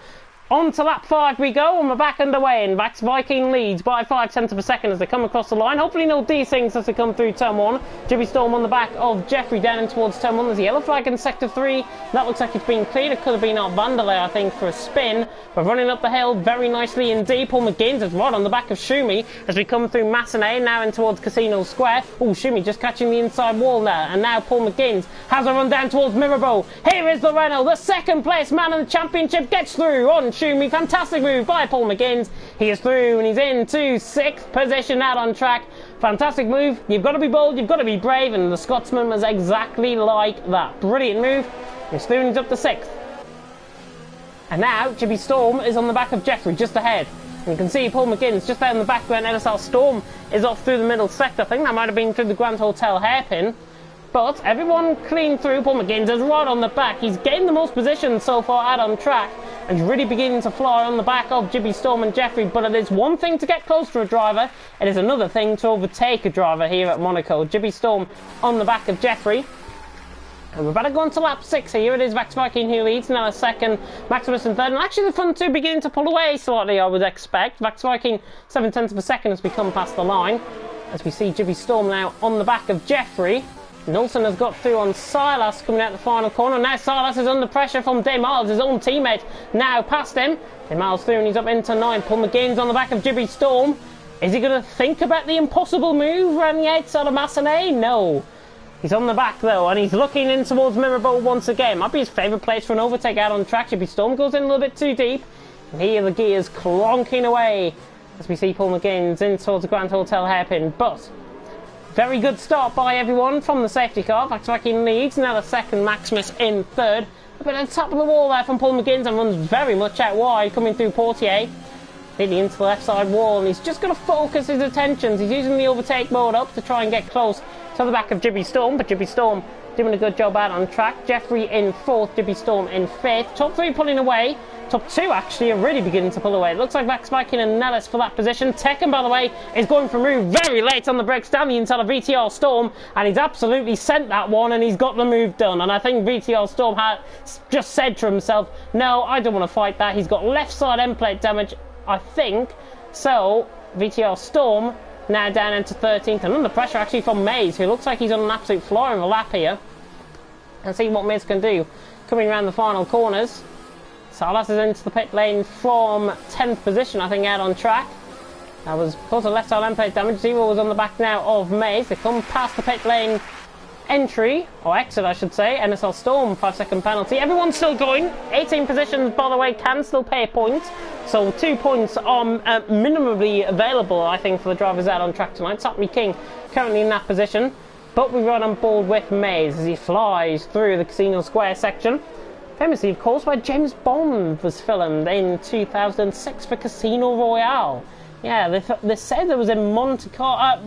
On to lap 5 we go, and we're back underway, and Vax Viking leads by 0.5 of a second as they come across the line. Hopefully no D-Sings as they come through turn 1. Jippy Storm on the back of Jeffrey down in towards turn 1. There's a yellow flag in sector 3. That looks like it's been cleared. It could have been Art Vanderlei, I think, for a spin. We're running up the hill very nicely indeed. Paul McGinns is right on the back of Shumi as we come through Massenet, now in towards Casino Square. Oh, Shumi just catching the inside wall there. And now Paul McGinns has a run down towards Mirabo. Here is the Renault, the second place man in the championship, gets through on Shumi. Fantastic move by Paul McGinns. He is through and he's into 6th position out on track. Fantastic move. You've got to be bold, you've got to be brave, and the Scotsman was exactly like that. Brilliant move. He's through and he's up to 6th. And now Jippy Storm is on the back of Jeffrey, just ahead. And you can see Paul McGinns just there in the background. NSL Storm is off through the middle sector. I think that might have been through the Grand Hotel hairpin. But everyone clean through. Paul McGinns is right on the back. He's gained the most position so far out on track, and he's really beginning to fly on the back of Jippy Storm and Jeffrey. But it is one thing to get close to a driver, it is another thing to overtake a driver here at Monaco. Jippy Storm on the back of Jeffrey. And we're about to go on to lap 6 here. It is Vax Viking who leads, now a second, Maximus in third. And actually the front two beginning to pull away slightly, I would expect. Vax Viking 0.7 of a second as we come past the line. As we see Jippy Storm now on the back of Jeffrey. Nilsson has got through on Silas coming out the final corner. Now Silas is under pressure from Demiles, his own teammate. Now past him. Demiles through and he's up into 9. Paul McGinn's on the back of Jibby Storm. Is he going to think about the impossible move around the outside of Massenet? No. He's on the back though, and he's looking in towards Mirabel once again. Might be his favourite place for an overtake out on track. Jibby Storm goes in a little bit too deep. And here the gears clonking away as we see Paul McGinn's in towards the Grand Hotel hairpin. But very good start by everyone from the safety car. Back-to-backing leads. Now the second, Maximus in third. A bit on top of the wall there from Paul McGinn's and runs very much out wide, coming through Portier. Leading into the left side wall, and he's just going to focus his attentions. He's using the overtake mode up to try and get close to the back of Jibby Storm, but Jibby Storm doing a good job out on track. Jeffrey in 4th, Jibby Storm in 5th. Top 3 pulling away. Top 2 actually are really beginning to pull away. It looks like Max Viking and Nellis for that position. Tekken, by the way, is going for move very late on the brakes down the inside of VTR Storm, and he's absolutely sent that one, and he's got the move done. And I think VTR Storm had just said to himself, no, I don't want to fight that. He's got left side end plate damage, I think. So VTR Storm now down into 13th and under pressure actually from Mays, who looks like he's on an absolute flying lap here. And see what Mays can do coming around the final corners. Salas is into the pit lane from 10th position, I think, out on track. That was because of left side end plate damage. Zero was on the back now of Mays. They come past the pit lane entry, or exit I should say. NSL Storm, 5-second penalty. Everyone's still going. 18 positions, by the way, can still pay points. So 2 points are minimally available, I think, for the drivers out on track tonight. Satmi King currently in that position. But we run on board with Mays as he flies through the Casino Square section. Famously, of course, where James Bond was filmed in 2006 for Casino Royale. Yeah, they said it was in Montenegro.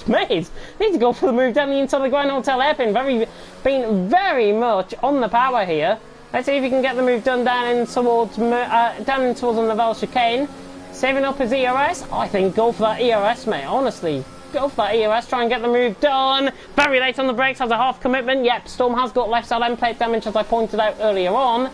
Mays need to go for the move down the inside of the Grand Hotel hairpin. Being very much on the power here. Let's see if he can get the move done down in towards the Nivelle chicane. Saving up his ERS. I think go for that ERS, mate. Honestly, go for that ERS. Try and get the move done. Very late on the brakes. Has a half commitment. Yep, Storm has got left side end plate damage, as I pointed out earlier on.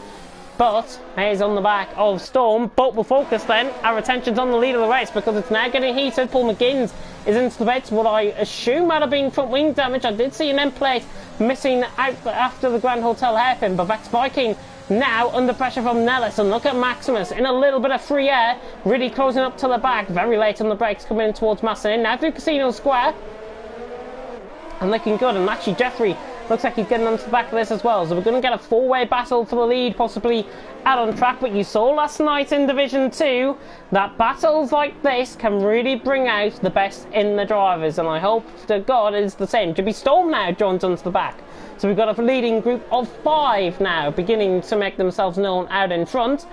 But he's on the back of Storm. But we'll focus then our attention's on the lead of the race because it's now getting heated. Paul McGinn's is into the bits. What I assume might have been front wing damage. I did see an end plate missing out after the Grand Hotel hairpin. But Vex Viking now under pressure from Nellis. And look at Maximus in a little bit of free air. Really closing up to the back. Very late on the brakes coming in towards Massenet. Now through Casino Square. And looking good. And actually Jeffrey looks like he's getting onto the back of this as well. So we're going to get a four-way battle for the lead, possibly out on track. But you saw last night in Division 2 that battles like this can really bring out the best in the drivers. And I hope to God it's the same. Jibby Storm now joins onto the back. So we've got a leading group of 5 now, beginning to make themselves known out in front.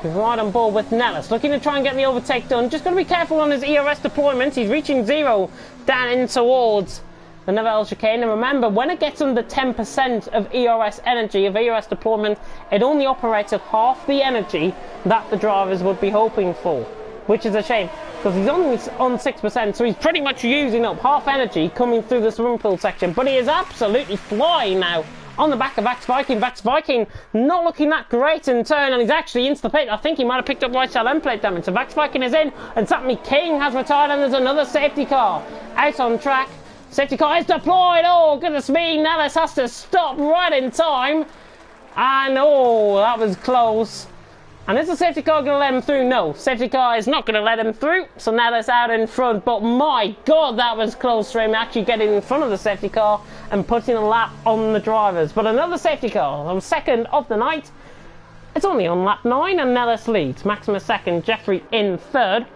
We're right on board with Nellis, looking to try and get the overtake done. Just got to be careful on his ERS deployment. He's reaching 0 down in towards the Nivelle chicane, and remember, when it gets under 10% of ERS energy, of ERS deployment, it only operates at half the energy that the drivers would be hoping for, which is a shame, because he's only on 6%, so he's pretty much using up half energy coming through the swimming pool section. But he is absolutely flying now on the back of Vax Viking. Vax Viking not looking that great in turn, and he's actually into the pit. I think he might have picked up right side end plate damage. So Vax Viking is in, and Satmi King has retired, and there's another safety car out on track. Safety car is deployed. Oh, goodness me. Nellis has to stop right in time. And oh, that was close. And is the safety car going to let him through? No, safety car is not going to let him through. So Nellis out in front. But my God, that was close for him actually getting in front of the safety car and putting a lap on the drivers. But another safety car on second of the night. It's only on lap 9 and Nellis leads. Maximus second, Jeffrey in third.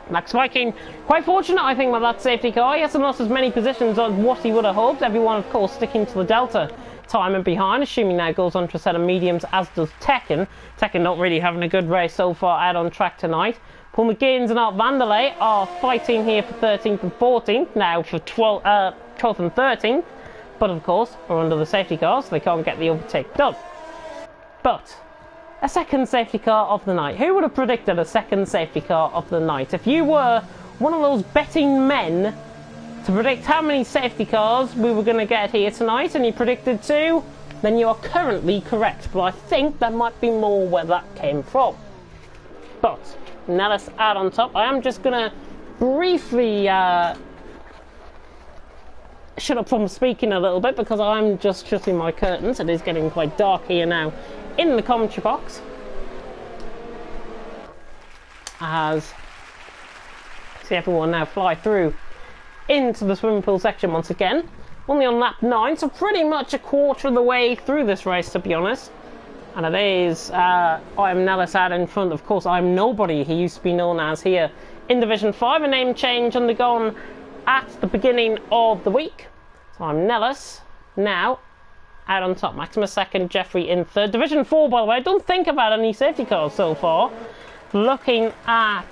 Max Viking, quite fortunate I think with that safety car. He hasn't lost as many positions as what he would have hoped. Everyone of course sticking to the Delta time and behind, assuming now goes on to a set of mediums, as does Tekken. Tekken not really having a good race so far out on track tonight. Paul McGinn's and Art Vanderlei are fighting here for 13th and 14th, now for 12th and 13th. But of course are under the safety car, so they can't get the overtake done. But a second safety car of the night. Who would have predicted a second safety car of the night? If you were one of those betting men to predict how many safety cars we were going to get here tonight, and you predicted 2, then you are currently correct. But I think there might be more where that came from. But Nellis out on top. I am just going to briefly shut up from speaking a little bit because I'm just shutting my curtains. It is getting quite dark here now in the commentary box. As see everyone now fly through into the swimming pool section once again. Only on lap 9, so pretty much a quarter of the way through this race, to be honest. And it is, I am Nellis out in front. Of course, I'm Nobody, he used to be known as here in Division 5. A name change undergone at the beginning of the week. So I'm Nellis now out on top. Maximus second, Jeffrey in third. Division 4, by the way, I don't think I've had any safety cars so far. Looking at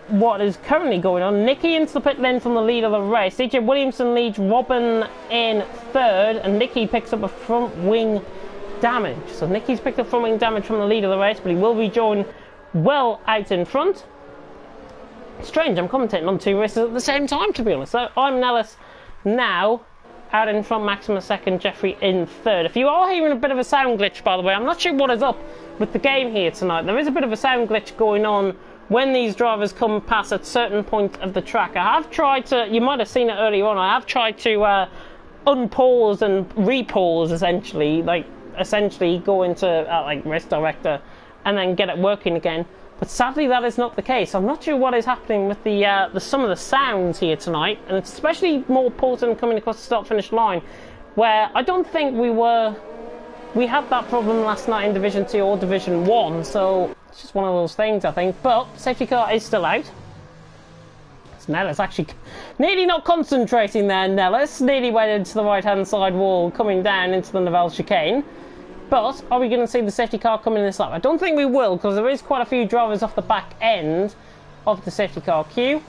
what is currently going on. Nicky into the pit lane from the lead of the race. DJ Williamson leads Robin in third, and Nicky picks up a front wing damage. So Nicky's picked up front wing damage from the lead of the race, but he will rejoin well out in front. Strange, I'm commentating on 2 races at the same time, to be honest. So I'm Nellis now out in front, Maximus second, Jeffrey in third. If you are hearing a bit of a sound glitch, by the way, I'm not sure what is up with the game here tonight. There is a bit of a sound glitch going on when these drivers come past a certain point of the track. I have tried to, you might have seen it earlier on, I have tried to unpause and repause essentially go into like race director and then get it working again. But sadly that is not the case. I'm not sure what is happening with the some of the sounds here tonight, and it's especially more important coming across the start-finish line, where I don't think we had that problem last night in Division 2 or Division 1, so it's just one of those things, I think. But safety car is still out. It's Nellis actually nearly not concentrating there. Nellis nearly went into the right-hand side wall, coming down into the Novell chicane. But are we going to see the safety car coming in this lap? I don't think we will, because there is quite a few drivers off the back end of the safety car queue.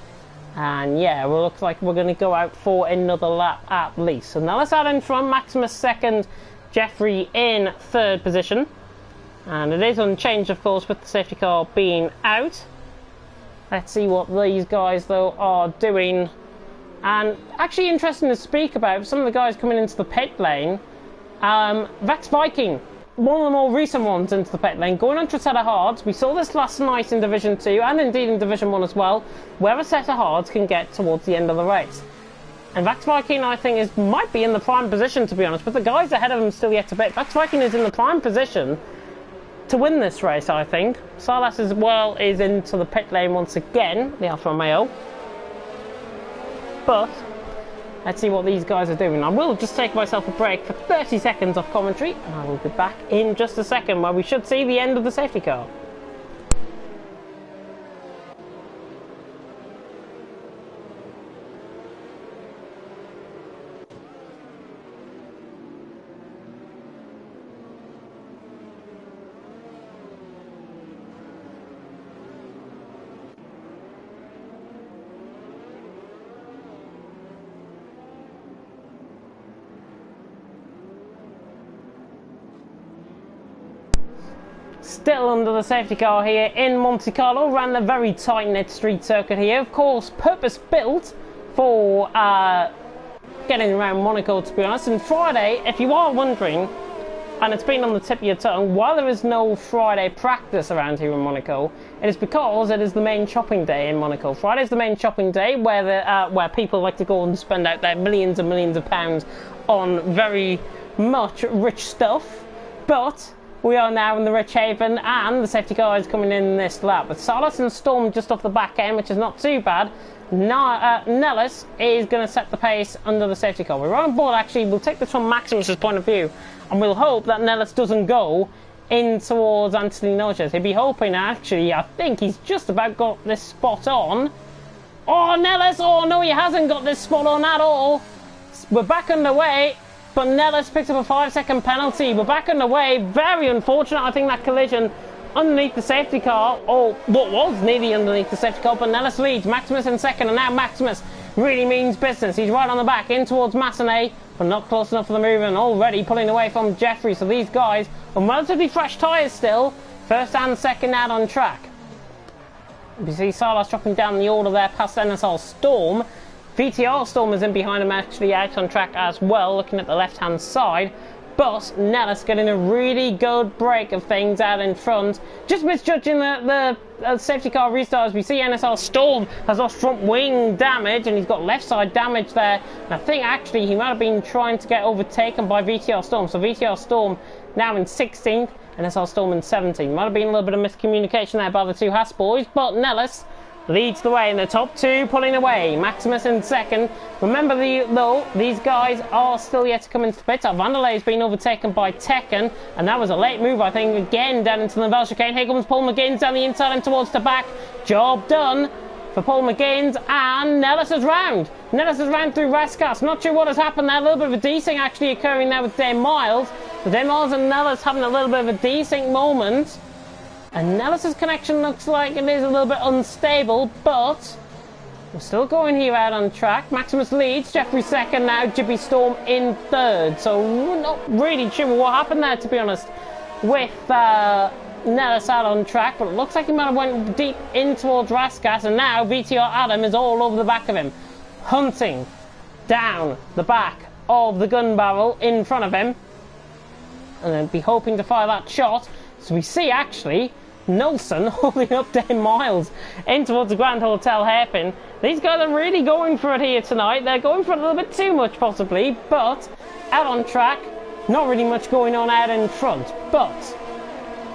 And yeah, it looks like we're going to go out for another lap at least. So Nellis out in front, Maximus second, Jeffrey in third position. And it is unchanged, of course, with the safety car being out. Let's see what these guys, though, are doing. And actually interesting to speak about, some of the guys coming into the pit lane. Vex Viking, one of the more recent ones into the pit lane, going on to a set of hards. We saw this last night in Division 2 and indeed in Division 1 as well, where a set of hards can get towards the end of the race. And Vex Viking, I think, might be in the prime position, to be honest, but the guys ahead of him still yet to pit. Vex Viking is in the prime position to win this race, I think. Salas as well is into the pit lane once again, the Alfa Romeo. But let's see what these guys are doing. I will just take myself a break for 30 seconds off commentary, and I will be back in just a second, where we should see the end of the safety car. Still under the safety car here in Monte Carlo, around the very tight-knit street circuit here. Of course, purpose-built for getting around Monaco, to be honest. And Friday, if you are wondering, and it's been on the tip of your tongue, why there is no Friday practice around here in Monaco, it is because it is the main shopping day in Monaco. Friday is the main shopping day where people like to go and spend out their millions and millions of pounds on very much rich stuff. But we are now in the Rich Haven, and the safety car is coming in this lap. With Salas and Storm just off the back end, which is not too bad. Nellis is going to set the pace under the safety car. We're on board, actually. We'll take this from Maximus's point of view, and we'll hope that Nellis doesn't go in towards Anthony Noches. He'd be hoping, actually, I think he's just about got this spot on. Oh, Nellis! Oh, no, he hasn't got this spot on at all. We're back underway. But Nellis picks up a 5-second penalty. We're back underway. Very unfortunate, I think, that collision underneath the safety car, or what was nearly underneath the safety car, but Nellis leads. Maximus in second, and now Maximus really means business. He's right on the back, in towards Massenet, but not close enough for the move, and already pulling away from Jeffrey. So these guys, on relatively fresh tyres still, first and second out on track. You see Salas dropping down the order there past NSR Storm. VTR Storm is in behind him, actually out on track as well, looking at the left-hand side. but Nellis getting a really good break of things out in front. Just misjudging the safety car restart, as we see NSR Storm has lost front wing damage and he's got left side damage there. And I think actually he might have been trying to get overtaken by VTR Storm. So VTR Storm now in 16th, NSR Storm in 17th. Might have been a little bit of miscommunication there by the two Haas boys, but Nellis leads the way in the top two, pulling away. Maximus in second. Remember, though, these guys are still yet to come into the pits. Vanderlei has been overtaken by Tekken, and that was a late move, I think, again, down into the Vel chicane. Here comes Paul McGinn down the inside and towards the back. Job done for Paul McGinn, and Nellis is round. Nellis is round through Raskas. Not sure what has happened there. A little bit of a desync actually occurring there with Dave Miles. So Dave Miles and Nellis having a little bit of a desync moment. And Nellis' connection looks like it is a little bit unstable, but we're still going here out on track. Maximus leads, Jeffrey second now, Jippy Storm in third. So we're not really sure what happened there, to be honest, with Nellis out on track, but it looks like he might have went deep in towards Raskas, and now VTR Adam is all over the back of him, hunting down the back of the gun barrel in front of him, and then be hoping to fire that shot. So we see actually Nilsson holding up Dave Miles in towards the Grand Hotel hairpin. These guys are really going for it here tonight. They're going for it a little bit too much possibly, but out on track, not really much going on out in front. But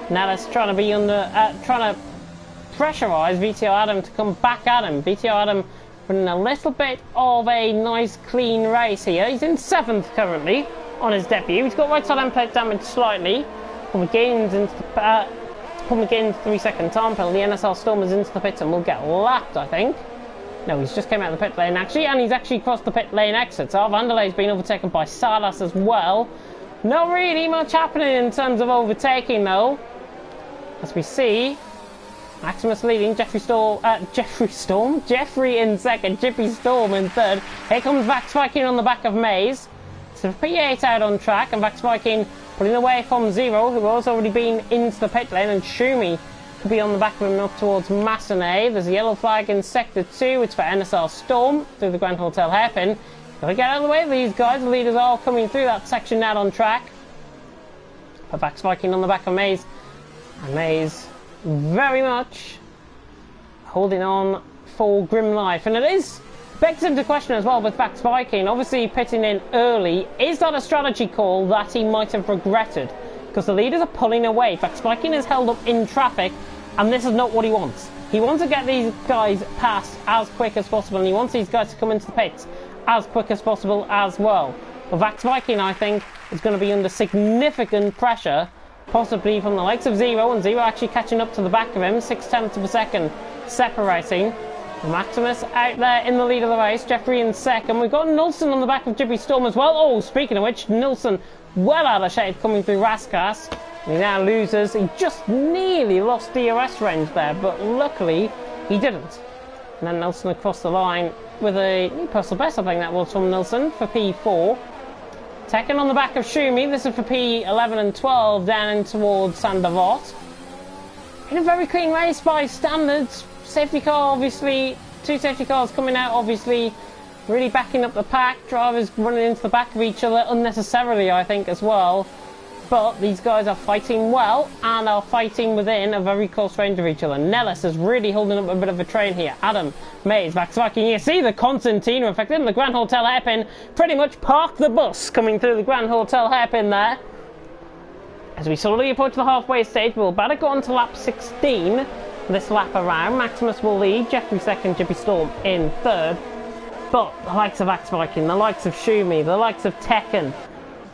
Nellis trying to be trying to pressurise VTR Adam to come back at him. VTR Adam running a little bit of a nice clean race here. He's in 7th currently on his debut. He's got right side end plate damage slightly. Paul McGinn's into the Paul McGinn's 3-second time penalty. NSR Storm is into the pits and will get lapped, I think. No, he's just came out of the pit lane actually, and he's actually crossed the pit lane exit. So Vanderlei's been overtaken by Salas as well. Not really much happening in terms of overtaking though. As we see, Maximus leading, Jeffrey in second, Jippy Storm in third. Here comes Vax Viking on the back of Maze. So P8 out on track, and Vax Viking pulling away from Zero, who has already been into the pit lane, and Shumi could be on the back of him up towards Massenet. There's a yellow flag in sector 2, it's for NSR Storm through the Grand Hotel hairpin. Gotta get out of the way of these guys, the leaders are coming through that section now on track. But Vax Viking on the back of Maze, and Maze very much holding on for grim life, and it is begs into question as well with Vax Viking, obviously pitting in early. Is that a strategy call that he might have regretted? Because the leaders are pulling away. Vax Viking is held up in traffic, and this is not what he wants. He wants to get these guys past as quick as possible, and he wants these guys to come into the pits as quick as possible as well. But Vax Viking, I think, is going to be under significant pressure, possibly from the likes of Zero, and Zero actually catching up to the back of him, 0.6 of a second separating. Maximus out there in the lead of the race, Jeffrey in second. We've got Nilsson on the back of Jippy Storm as well. Oh, speaking of which, Nilsson well out of shape coming through Raskas. He now loses. He just nearly lost DRS range there, but luckily he didn't. And then Nilsson across the line with a new personal best, I think that was from Nilsson, for P4. Tekken on the back of Shumi. This is for P11 and 12 down in towards Sandavot. In a very clean race by standards. Safety car, obviously, 2 safety cars coming out, obviously, really backing up the pack. Drivers running into the back of each other unnecessarily, I think, as well. But these guys are fighting well and are fighting within a very close range of each other. Nellis is really holding up a bit of a train here. Adam, Maze, Vax Viking. You see the Constantino effect in the Grand Hotel hairpin. Pretty much park the bus coming through the Grand Hotel hairpin there. As we slowly approach the halfway stage, we'll about to go on to lap 16. This lap around, Maximus will lead, Jeffrey second, Jippy Storm in third. But the likes of Vax Viking, the likes of Shumi, the likes of Tekken,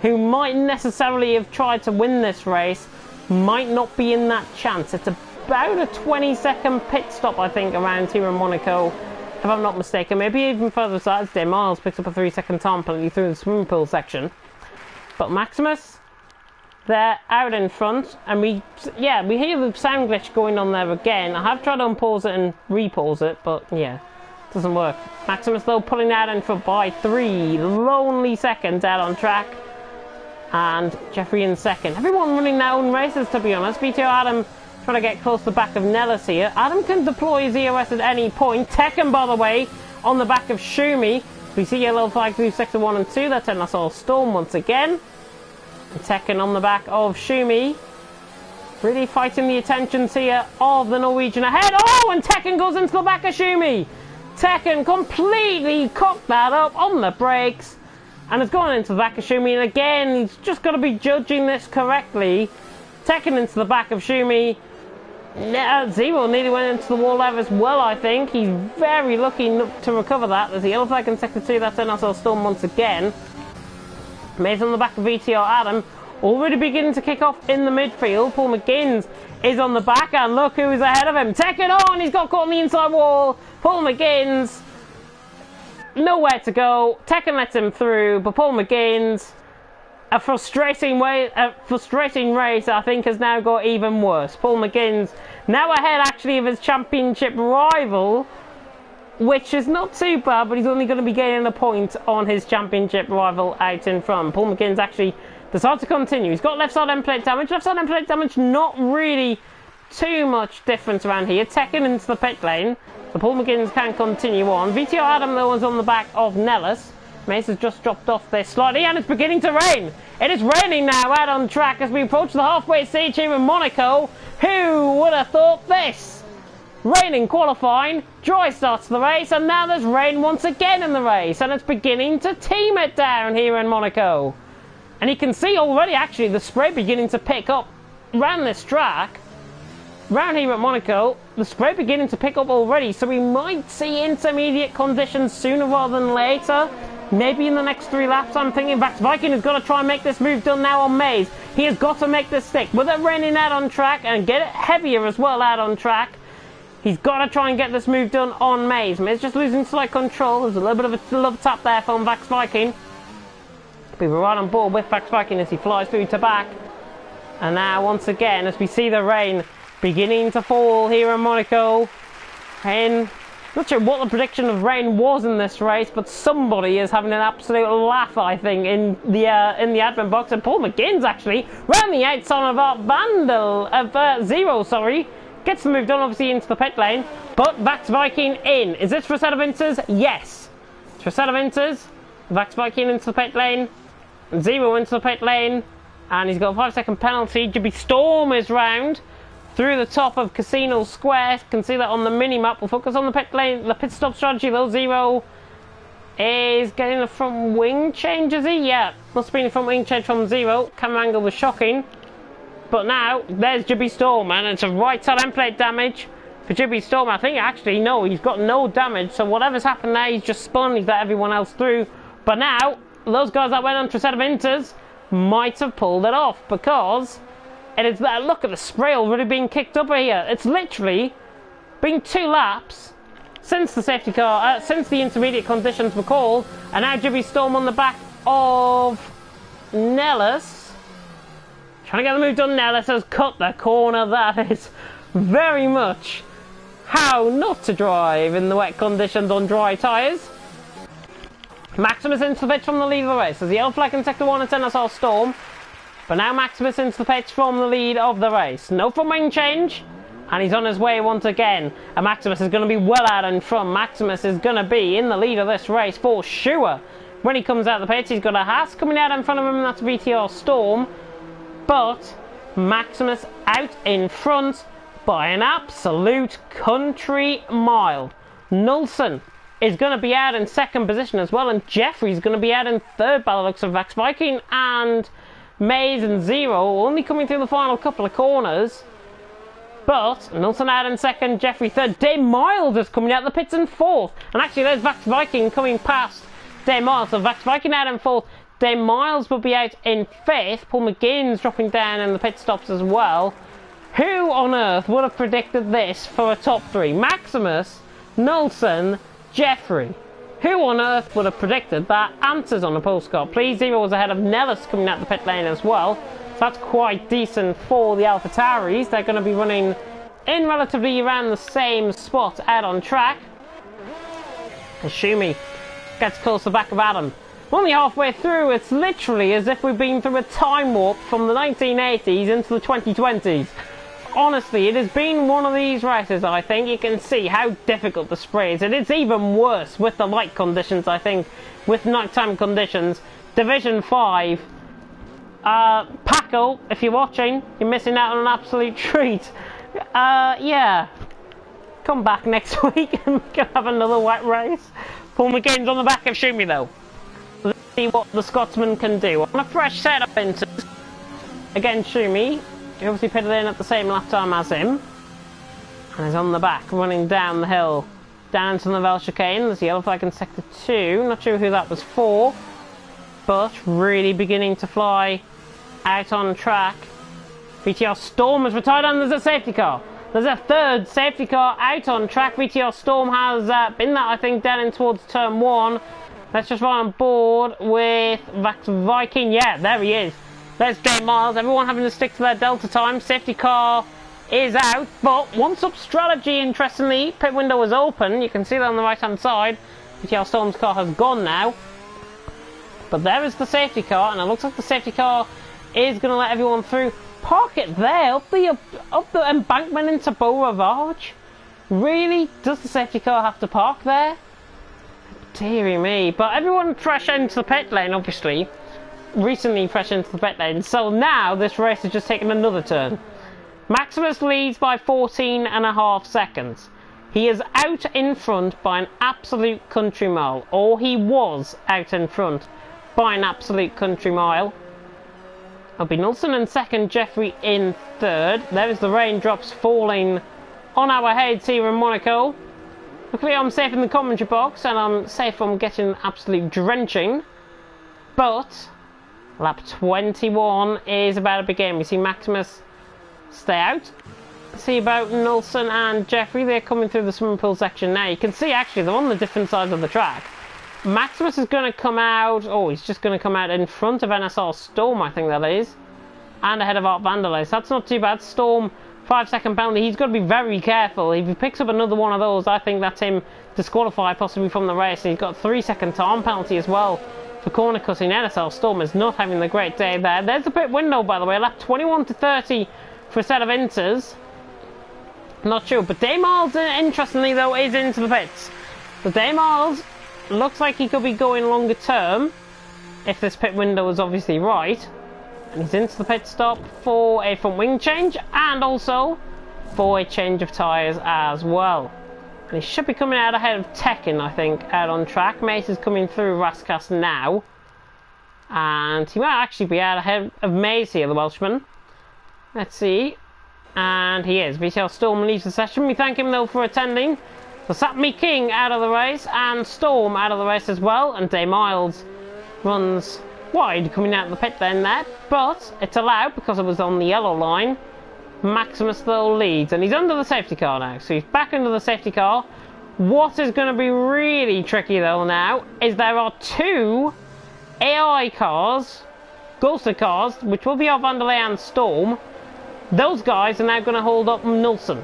who might necessarily have tried to win this race, might not be in that chance. It's about a 20-second pit stop, I think, around here in Monaco, if I'm not mistaken. Maybe even further south, Dave Miles picks up a 3-second time penalty through the swimming pool section. But Maximus, they're out in front, and we hear the sound glitch going on there again. I have tried to unpause it and repause it, but yeah, it doesn't work. Maximus though pulling out in front by 3 lonely seconds out on track, and Jeffrey in second. Everyone running their own races, to be honest. VTO Adam trying to get close to the back of Nellis here. Adam can deploy his EOS at any point. Tekken, by the way, on the back of Shumi. We see yellow flag through sector 1 and 2. That's NSR Storm once again. Tekken on the back of Shumi. Really fighting the attentions here of the Norwegian ahead. Oh, and Tekken goes into the back of Shumi. Tekken completely cocked that up on the brakes and has gone into the back of Shumi. And again, he's just got to be judging this correctly. Tekken into the back of Shumi. Zero nearly went into the wall there as well, I think. He's very lucky to recover that. There's the yellow flag in sector 2. That's in also Storm once again. Maze on the back of VTR Adam. Already beginning to kick off in the midfield. Paul McGinns is on the back, and look who is ahead of him. Tekken on! He's got caught on the inside wall. Paul McGinns, nowhere to go. Tekken lets him through, but Paul McGinns, a frustrating race, I think, has now got even worse. Paul McGinns now ahead, actually, of his championship rival, which is not too bad, but he's only going to be gaining a point on his championship rival out in front. Paul McGinns actually decides to continue. He's got left side end plate damage. Left side end plate damage, not really too much difference around here. Tekken into the pit lane, so Paul McGinns can continue on. VTR Adam, though, is on the back of Nellis. Mace has just dropped off there slightly, and it's beginning to rain. It is raining now out on track as we approach the halfway stage here in Monaco. Who would have thought this? Raining qualifying, dry starts the race, and now there's rain once again in the race, and it's beginning to team it down here in Monaco. And you can see already, actually, the spray beginning to pick up around this track. Round here at Monaco, the spray beginning to pick up already, so we might see intermediate conditions sooner rather than later. Maybe in the next 3 laps, I'm thinking. Vax Viking has got to try and make this move done now on Maze. He has got to make this stick. With it raining out on track, and get it heavier as well out on track, he's got to try and get this move done on Maze. Maze just losing slight control. There's a little bit of a love tap there from Vax Viking. We were right on board with Vax Viking as he flies through to back. And now, once again, as we see the rain beginning to fall here in Monaco. And not sure what the prediction of rain was in this race, but somebody is having an absolute laugh, I think, in the admin box. And Paul McGinns, actually, round the outside of our Zero, gets the move done, obviously, into the pit lane. But Vax Viking in. Is this for a set of inters? Yes. It's for a set of inters. Vax Viking into the pit lane. Zero into the pit lane. And he's got a 5-second penalty. Jibby Storm is round through the top of Casino Square. You can see that on the mini-map. We'll focus on the pit lane, the pit stop strategy though. Zero is getting a front wing change, is he? Yeah, must have been a front wing change from Zero. Camera angle was shocking. But now, there's Jibby Storm, and it's a right side end plate damage for Jibby Storm. I think actually, no, he's got no damage, so whatever's happened there, he's just spun, he's let everyone else through. But now, those guys that went on to a set of inters might have pulled it off, because it is that, look at the spray already being kicked up here. It's literally been 2 laps since the safety car, since the intermediate conditions were called, and now Jibby Storm on the back of Nellis. Trying to get the move done. Nellis has cut the corner. That is very much how not to drive in the wet conditions on dry tyres. Maximus into the pitch from the lead of the race. There's the yellow flag in sector 1 and NSR Storm. But now Maximus into the pitch from the lead of the race. No front wing change. And he's on his way once again. And Maximus is going to be well out in front. Maximus is going to be in the lead of this race for sure. When he comes out of the pitch, he's got a Haas coming out in front of him, and that's VTR Storm. But Maximus out in front by an absolute country mile. Nulson is going to be out in 2nd position as well, and Jeffrey's going to be out in 3rd by the looks of Vax Viking, and Maze and Zero only coming through the final couple of corners. But Nulson out in 2nd, Jeffrey 3rd. Dave Miles is coming out the pits in 4th, and actually there's Vax Viking coming past Dave Miles, so Vax Viking out in 4th. Dave Miles will be out in 5th. Paul McGinn's dropping down in the pit stops as well. Who on earth would have predicted this for a top 3? Maximus, Nulson, Jeffrey. Who on earth would have predicted that? Answers on the postcard, please. Zero was ahead of Nellis coming out the pit lane as well. So that's quite decent for the AlphaTauris. They're going to be running in relatively around the same spot out on track. Ashumi gets close to the back of Adam. We're only halfway through. It's literally as if we've been through a time warp from the 1980s into the 2020s. Honestly, it has been one of these races, I think. You can see how difficult the spray is. And it's even worse with the light conditions, I think, with nighttime conditions. Division 5, Paco, if you're watching, you're missing out on an absolute treat. Yeah. Come back next week and we can have another wet race. Pull my games on the back of Shumi though. Let's see what the Scotsman can do. On a fresh setup into again Shumi, he obviously pitted in at the same lap time as him. And he's on the back, running down the hill. Down into the Val chicane. There's a yellow flag in sector 2. Not sure who that was for. But really beginning to fly out on track. VTR Storm has retired and there's a safety car. There's a third safety car out on track. VTR Storm has been that, I think, down in towards turn 1. Let's just run on board with Vax Viking. Yeah, there he is. There's Dave Miles. Everyone having to stick to their Delta time. Safety car is out, but once up strategy, interestingly, pit window is open. You can see that on the right hand side. VTR Storm's car has gone now. But there is the safety car, and it looks like the safety car is going to let everyone through. Park it there, up the embankment into Beau Rivage. Really? Does the safety car have to park there? Deary me. But everyone fresh into the pit lane, obviously. Recently fresh into the pit lane. So now this race has just taken another turn. Maximus leads by 14.5 seconds. He is out in front by an absolute country mile. Or he was out in front by an absolute country mile. It'll be Nelson in second, Jeffrey in third. There is the raindrops falling on our heads here in Monaco. Luckily I'm safe in the commentary box and I'm safe from getting absolute drenching. But lap 21 is about to begin. We see Maximus stay out. See about Nelson and Jeffrey. They're coming through the swimming pool section now. You can see actually they're on the different sides of the track. Maximus is going to come out. Oh, he's just going to come out in front of NSR Storm, I think that is. And ahead of Art Vanderleys. That's not too bad. Storm, 5-second penalty. He's got to be very careful. If he picks up another one of those, I think that's him disqualified possibly from the race. And he's got a 3-second time penalty as well for corner cutting. NSR Storm is not having the great day there. There's the pit window, by the way. Lap 21 to 30 for a set of inters. Not sure. But Dave Miles, interestingly though, is into the pits. So Dave Miles looks like he could be going longer term if this pit window is obviously right. And he's into the pit stop for a front wing change and also for a change of tyres as well. And he should be coming out ahead of Tekken, I think, out on track. Mace is coming through Rascas now. And he might actually be out ahead of Mace here, the Welshman. Let's see. And he is. VTL Storm leaves the session. We thank him though for attending. So Satmi King out of the race and Storm out of the race as well. And Day Miles runs wide coming out of the pit lane there. But it's allowed because it was on the yellow line. Maximus though leads. And he's under the safety car now. So he's back under the safety car. What is going to be really tricky though now is there are two AI cars, ghosted cars, which will be our Vanderlei and Storm. Those guys are now going to hold up Nilsson,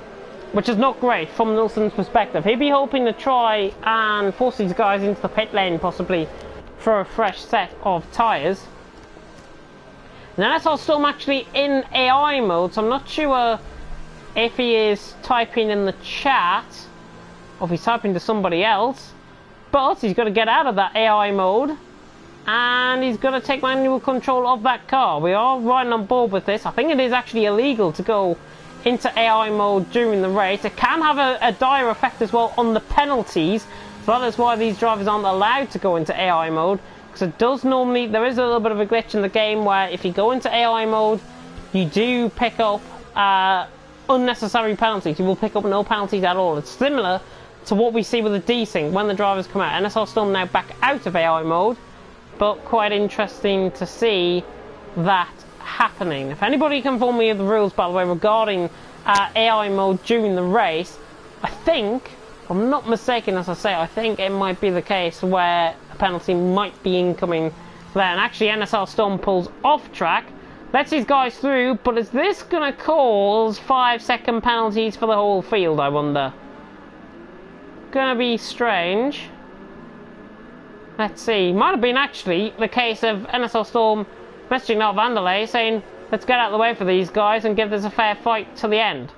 which is not great from Nilsson's perspective. He'd be hoping to try and force these guys into the pit lane possibly for a fresh set of tyres. Now that's all Storm actually in AI mode, so I'm not sure if he is typing in the chat or if he's typing to somebody else, but he's got to get out of that AI mode and he's got to take manual control of that car. We are riding on board with this. I think it is actually illegal to go into AI mode during the race. It can have a dire effect as well on the penalties, so that is why these drivers aren't allowed to go into AI mode, because it does normally, there is a little bit of a glitch in the game where if you go into AI mode you do pick up unnecessary penalties. You will pick up no penalties at all. It's similar to what we see with the D-Sync when the drivers come out. NSL Storm now back out of AI mode, but quite interesting to see that happening. If anybody can inform me of the rules, by the way, regarding AI mode during the race, I think, if I'm not mistaken, as I say, I think it might be the case where a penalty might be incoming there. And actually NSL Storm pulls off track, lets these guys through, but is this going to cause 5-second penalties for the whole field, I wonder? Gonna be strange. Let's see. Might have been actually the case of NSL Storm messaging out Vanderlei saying, let's get out of the way for these guys and give this a fair fight to the end.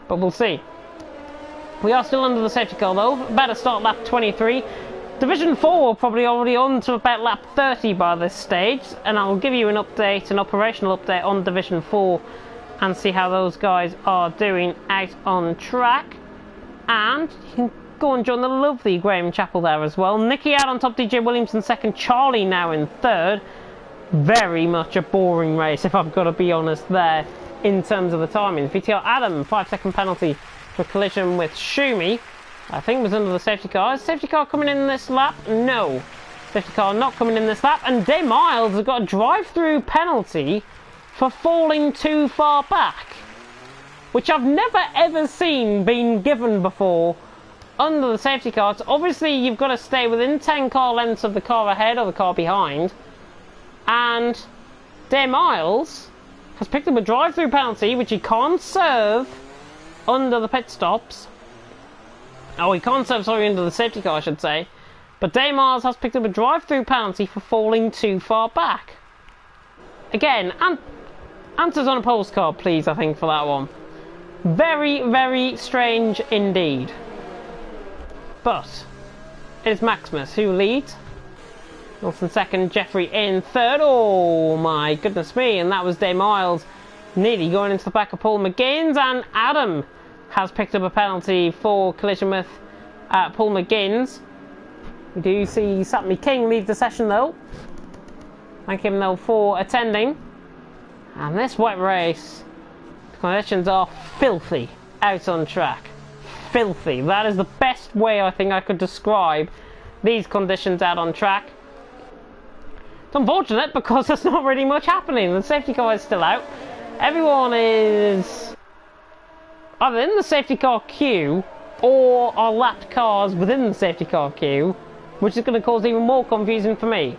But we'll see. We are still under the safety car though. About to start lap 23. Division 4 are probably already on to about lap 30 by this stage, and I'll give you an update, an operational update on Division 4 and see how those guys are doing out on track. And you can go and join the lovely Graham Chappell there as well. Nicky out on top, DJ Williams in second, Charlie now in third. Very much a boring race, if I've got to be honest there, in terms of the timing. VTR Adam, 5-second penalty for collision with Shumi. I think it was under the safety car. Is safety car coming in this lap? No. Safety car not coming in this lap. And Day Miles has got a drive-through penalty for falling too far back, which I've never ever seen being given before under the safety car. So obviously you've got to stay within 10 car lengths of the car ahead or the car behind. And Day Miles has picked up a drive-through penalty, which he can't serve under the pit stops. Oh, he can't serve, sorry, under the safety car, I should say. But Day Miles has picked up a drive-through penalty for falling too far back. Again, answers on a postcard, please, I think, for that one. Very, very strange indeed. But it's Maximus who leads. Wilson second, Jeffrey in third. Oh my goodness me, and that was Day Miles nearly going into the back of Paul McGinns, and Adam has picked up a penalty for collision with Paul McGinns. We do see Satmy King leave the session though. Thank him though for attending. And this wet race, the conditions are filthy out on track. Filthy. That is the best way I think I could describe these conditions out on track. It's unfortunate because there's not really much happening. The safety car is still out. Everyone is either in the safety car queue or are lapped cars within the safety car queue, which is going to cause even more confusion for me.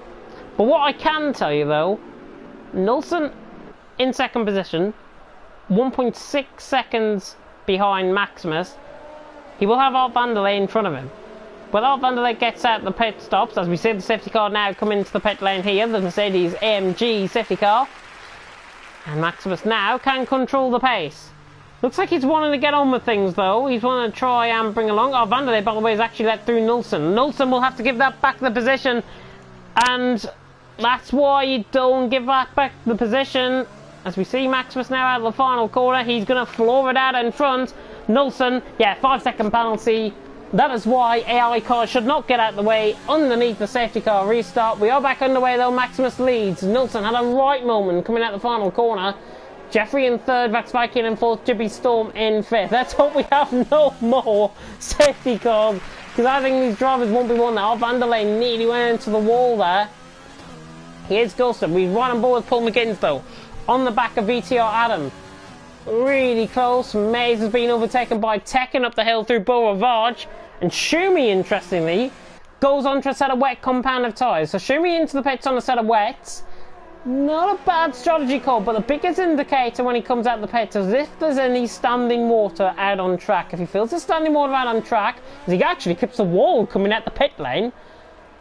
But what I can tell you though, Nilsson in second position, 1.6 seconds behind Maximus. He will have Art Vanderlei in front of him. But Art Vanderlei gets out the pit stops, as we see the safety car now come into the pit lane here, the Mercedes AMG safety car. And Maximus now can control the pace. Looks like he's wanting to get on with things though. He's wanting to try and bring along. Oh, Vanderlei, by the way, has actually let through Nilsson. Nilsson will have to give that back the position. And that's why you don't give that back the position. As we see Maximus now out of the final corner, he's going to floor it out in front. Nilsson, yeah, 5-second penalty. That is why AI cars should not get out of the way underneath the safety car restart. We are back underway though. Maximus leads. Nilsson had a right moment coming out the final corner. Jeffrey in third, Vaxviking in fourth, Jibby Storm in fifth. Let's hope we have no more safety cars, because I think these drivers won't be one now. Vanderlei nearly went into the wall there. He is ghosted. We're right on board with Paul McGinns though, on the back of VTR Adam. Really close. Mays has been overtaken by Tekken up the hill through Beauregard. And Shumi, interestingly, goes on to a set of wet compound of tyres. So Shumi into the pits on a set of wets. Not a bad strategy call, but the biggest indicator when he comes out the pits is if there's any standing water out on track. If he feels there's standing water out on track, he actually clips the wall coming out the pit lane.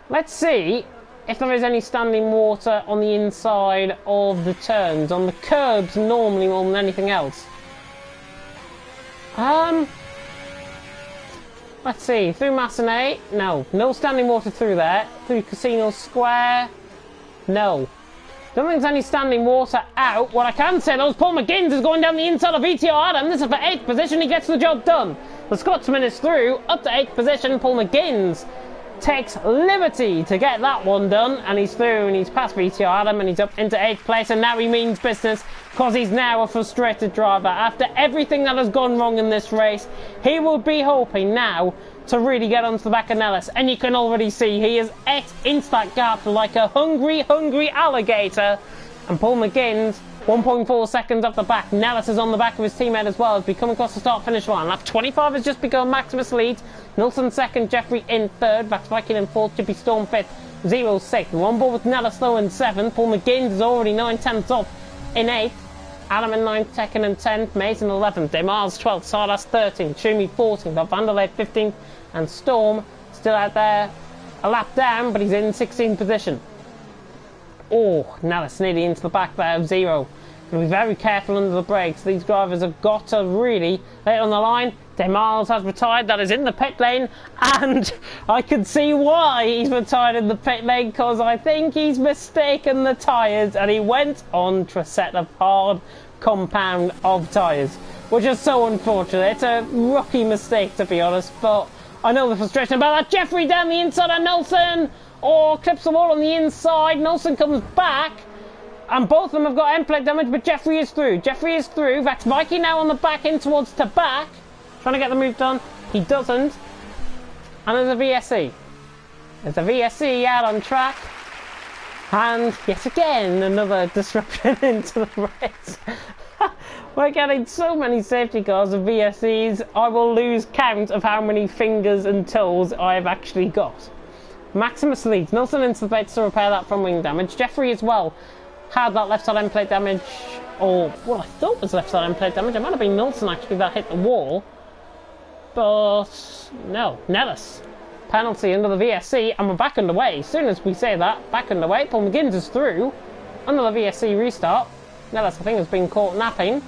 Let's see if there is any standing water on the inside of the turns, on the curbs normally more than anything else. Let's see, through Massenet, no standing water through there. Through Casino Square, no. Don't think there's any standing water out. What I can say though is Paul McGinns is going down the inside of VTR Adam. This is for 8th position, he gets the job done. The Scotsman is through, up to 8th position. Paul McGinns takes liberty to get that one done, and he's through and he's past VTR Adam and he's up into 8th place, and now he means business because he's now a frustrated driver. After everything that has gone wrong in this race, he will be hoping now to really get onto the back of Nellis, and you can already see he is ate into that gap like a hungry alligator. And Paul McGinns 1.4 seconds off the back. Nellis is on the back of his teammate as well as we come across the start-finish line. Lap 25 has just begun. Maximus leads. Nilsson second, Jeffrey in third, Vaxviking in fourth, Chippy Storm fifth, Zero sixth. We're on board with Nellis though in seventh. Paul McGinns is already 9/10 off in eighth. Adam in 9th, Tekken in 10th, Mays in 11th, Demars 12th, Sardas 13th, Shumi 14th, Vanderlei 15th, and Storm still out there a lap down, but he's in 16th position. Oh, Nellis nearly into the back there of Zero. Be very careful under the brakes. These drivers have got to really lay it on the line. Miles has retired. That is in the pit lane, and I can see why he's retired in the pit lane, because I think he's mistaken the tyres and he went on to a set of hard compound of tyres, which is so unfortunate. It's a rookie mistake, to be honest, but I know the frustration about that. Jeffrey down the inside of Nelson, or clips the wall on the inside. Nelson comes back, and both of them have got end plate damage, but Jeffrey is through. Jeffrey is through. That's Mikey now on the back in towards to back. Trying to get the move done. He doesn't. And there's a VSE. There's a VSE out on track. And yet again, another disruption into the race. We're getting so many safety cars and VSEs, I will lose count of how many fingers and toes I have actually got. Maximus leads. Nelson into the pits to repair that from wing damage. Jeffrey as well had that left side end plate damage, or what I thought was left side end plate damage. It might have been Nelson actually that hit the wall. But no, Nellis. Penalty under the VSC, and we're back underway. As soon as we say that, back underway. Paul McGinns is through. Under the VSC restart. Nellis, I think, has been caught napping.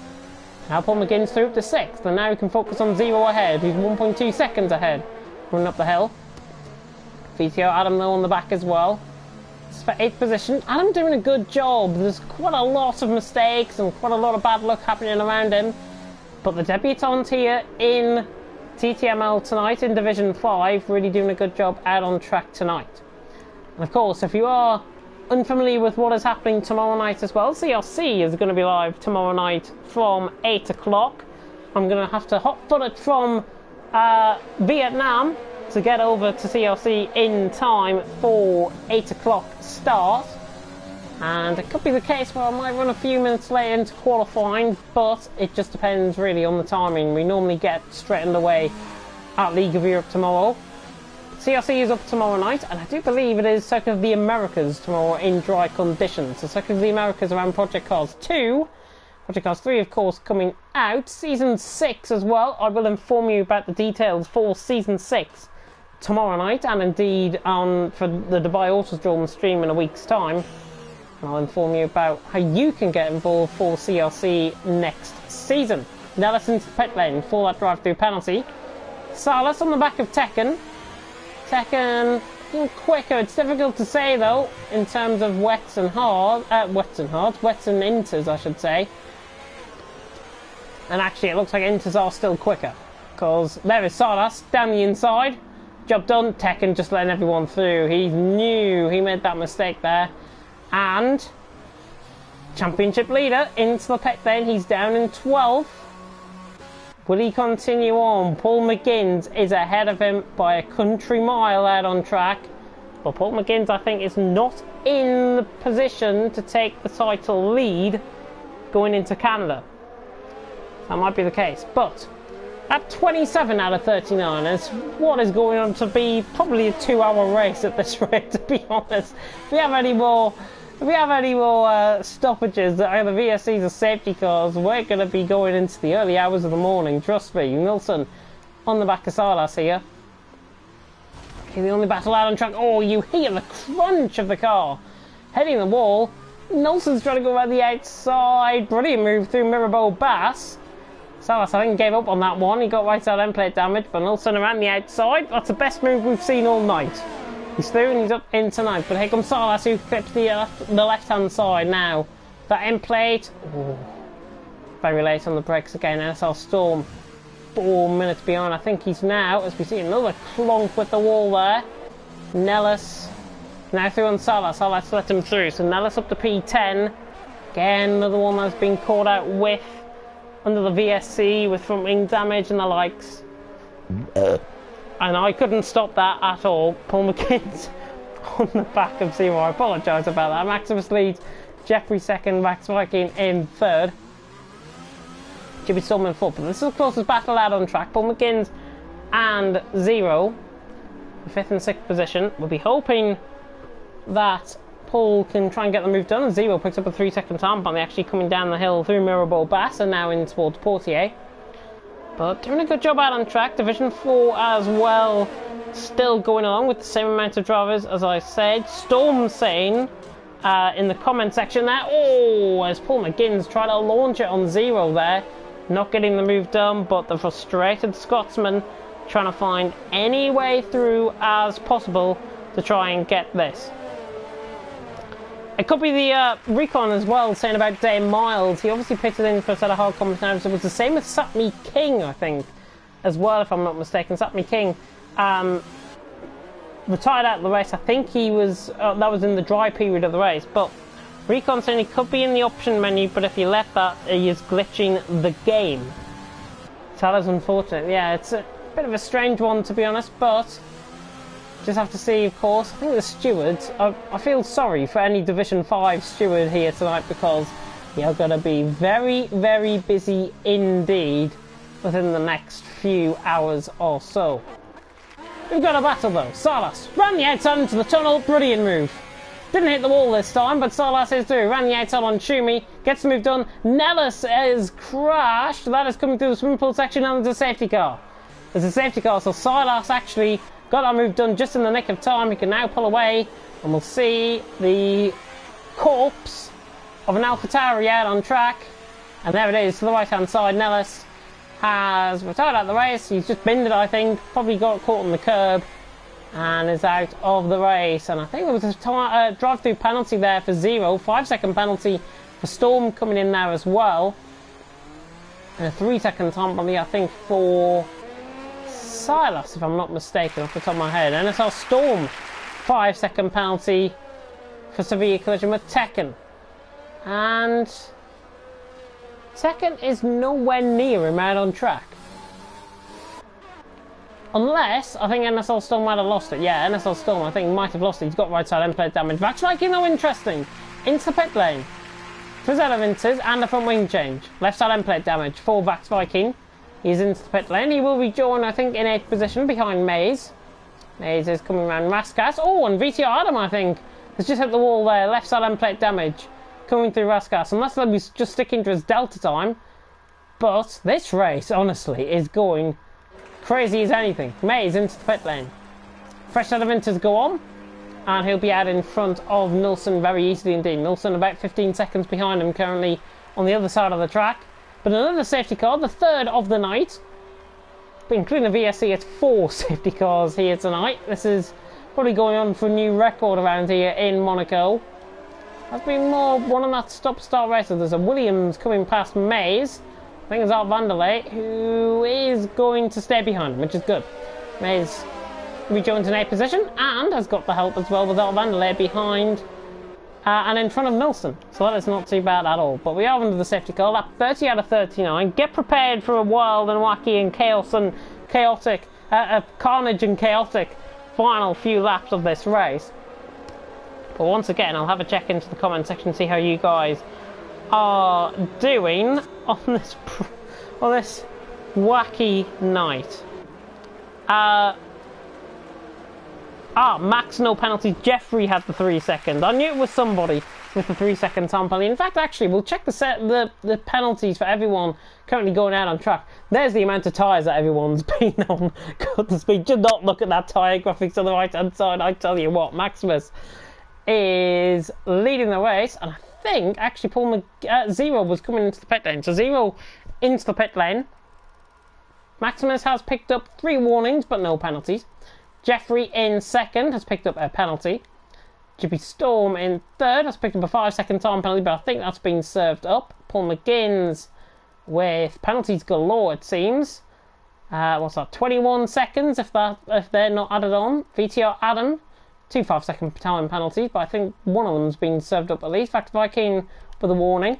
Now Paul McGinn's through up to 6th, and now he can focus on 0 ahead. He's 1.2 seconds ahead, running up the hill. VTO Adam though on the back as well. It's for 8th position. Adam doing a good job. There's quite a lot of mistakes and quite a lot of bad luck happening around him. But the debutant here in TTML tonight in Division 5, really doing a good job out on track tonight. And of course, if you are unfamiliar with what is happening tomorrow night as well, CRC is going to be live tomorrow night from 8 o'clock. I'm going to have to hot-foot it from Vietnam to get over to CRC in time for 8 o'clock start. And it could be the case where I might run a few minutes late into qualifying, but it just depends really on the timing. We normally get straight underway at League of Europe tomorrow. CRC is up tomorrow night, and I do believe it is Circuit of the Americas tomorrow in dry conditions. So Circuit of the Americas around Project Cars 2. Project Cars 3, of course, coming out. Season 6 as well. I will inform you about the details for Season 6 tomorrow night, and indeed for the Dubai Autodrome stream in a week's time. And I'll inform you about how you can get involved for CRC next season. Nellis into the pit lane for that drive-through penalty. Salas on the back of Tekken. Tekken quicker. It's difficult to say though in terms of wets and inters, I should say. And actually, it looks like inters are still quicker, because there is Salas down the inside. Job done. Tekken just letting everyone through. He knew he made that mistake there. And championship leader into the pit lane. He's down in 12th. Will he continue on? Paul McGinns is ahead of him by a country mile out on track. But Paul McGinns, I think, is not in the position to take the title lead going into Canada. That might be the case. But at 27 out of 39 is what is going on to be probably a 2-hour race at this rate, to be honest. If we have any more stoppages that either VSCs or safety cars, we're going to be going into the early hours of the morning, trust me. Nilsson on the back of Salas here. Okay, the only battle out on track. Oh, you hear the crunch of the car hitting the wall. Nilsson's trying to go around the outside. Brilliant move through Mirabeau Bass. Salas, I think, gave up on that one. He got right side end plate damage, but Nilsson around the outside. That's the best move we've seen all night. He's through and he's up in tonight, but here comes Salas, who clips the left-hand side now. That end plate, ooh, very late on the brakes again. NSL Storm, 4 minutes behind. I think he's now, as we see another clonk with the wall there. Nellis now through on Salas. Salas let him through, so Nellis up to P10. Again, another one that's been caught out with under the VSC with front wing damage and the likes. And I couldn't stop that at all. Paul McGinns on the back of Zero. I apologise about that. Maximus leads. Jeffrey second. Max Viking in third. Jimmy Storm in fourth. But this is the closest battle out on track. Paul McGinns and Zero, the 5th and 6th position. We'll be hoping that Paul can try and get the move done. And Zero picks up a 3-second time bomb. They're actually coming down the hill through Mirabeau Bass and now in towards Portier. But doing a good job out on track. Division 4 as well, still going along with the same amount of drivers as I said. Storm saying in the comment section there. Oh, as Paul McGinn's trying to launch it on Zero there. Not getting the move done, but the frustrated Scotsman trying to find any way through as possible to try and get this. It could be the recon as well, saying about Dave Miles. He obviously pitted in for a set of hard combat. It was the same with Satmi King, I think, as well, if I'm not mistaken. Satmi King retired out of the race. I think he was, that was in the dry period of the race. But recon saying he could be in the option menu, but if you let that, he is glitching the game. So that is unfortunate. Yeah, it's a bit of a strange one, to be honest, but just have to see, of course. I think the stewards, I feel sorry for any Division 5 steward here tonight, because you're going to be very, very busy indeed within the next few hours or so. We've got a battle though. Salas ran the outside into the tunnel. Brilliant move. Didn't hit the wall this time, but Salas is through. Ran the outside on Shumi. Gets the move done. Nellis is crashed. That is coming through the swimming pool section, and there's a safety car. There's a safety car, so Silas actually got that move done just in the nick of time. He can now pull away, and we'll see the corpse of an AlphaTauri out on track. And there it is, to the right-hand side. Nellis has retired out of the race. He's just binned it, I think. Probably got caught on the curb and is out of the race. And I think there was a drive-through penalty there for Zero. 5-second penalty for Storm coming in there as well. And a 3-second time penalty, I think, for Silas, if I'm not mistaken, off the top of my head. NSL Storm, 5-second penalty for severe collision with Tekken. And Tekken is nowhere near him out on track. Unless, I think NSL Storm might have lost it. Yeah, NSL Storm, I think, might have lost it. He's got right side end plate damage. Vaxviking, though, interesting. Into the pit lane. Three out of Inters and a front wing change. Left side end plate damage for Vaxviking. He's into the pit lane. He will rejoin, I think, in 8th position behind Maze. Maze is coming around Raskas. Oh, and VTR Adam, I think, has just hit the wall there. Left side end plate damage coming through Raskas. Unless they'll be just sticking to his delta time. But this race, honestly, is going crazy as anything. Maze into the pit lane. Fresh set of Inters go on. And he'll be out in front of Nilsson very easily indeed. Nilsson about 15 seconds behind him currently on the other side of the track. But another safety car, the third of the night. But including the VSC, it's 4 safety cars here tonight. This is probably going on for a new record around here in Monaco. There's been more one on that stop-start race. So there's a Williams coming past Maze. I think it's Art Vanderlei, who is going to stay behind him, which is good. Maze rejoins in 8th position and has got the help as well with Art Vanderlei behind and in front of Nilsson. So that is not too bad at all. But we are under the safety car, lap 30 out of 39. Get prepared for a wild and wacky and chaos and chaotic, carnage and chaotic final few laps of this race. But once again, I'll have a check into the comment section to see how you guys are doing on this wacky night. Max no penalties. Jeffrey had the 3 second. I knew it was somebody with the 3 second time penalty. In fact, actually, we'll check the penalties for everyone currently going out on track. There's the amount of tyres that everyone's been on. God to speak. Do not look at that tyre graphics on the right hand side. I tell you what, Maximus is leading the race, and I think actually Zero was coming into the pit lane. So Zero into the pit lane. Maximus has picked up 3 warnings, but no penalties. Jeffrey in 2nd has picked up a penalty. Jippy Storm in 3rd has picked up a 5-second time penalty, but I think that's been served up. Paul McGinn's with penalties galore, it seems. What's that? 21 seconds if they're not added on. VTR Adam, 2 5-second time penalties, but I think one of them's been served up at least. Fact Viking with a warning.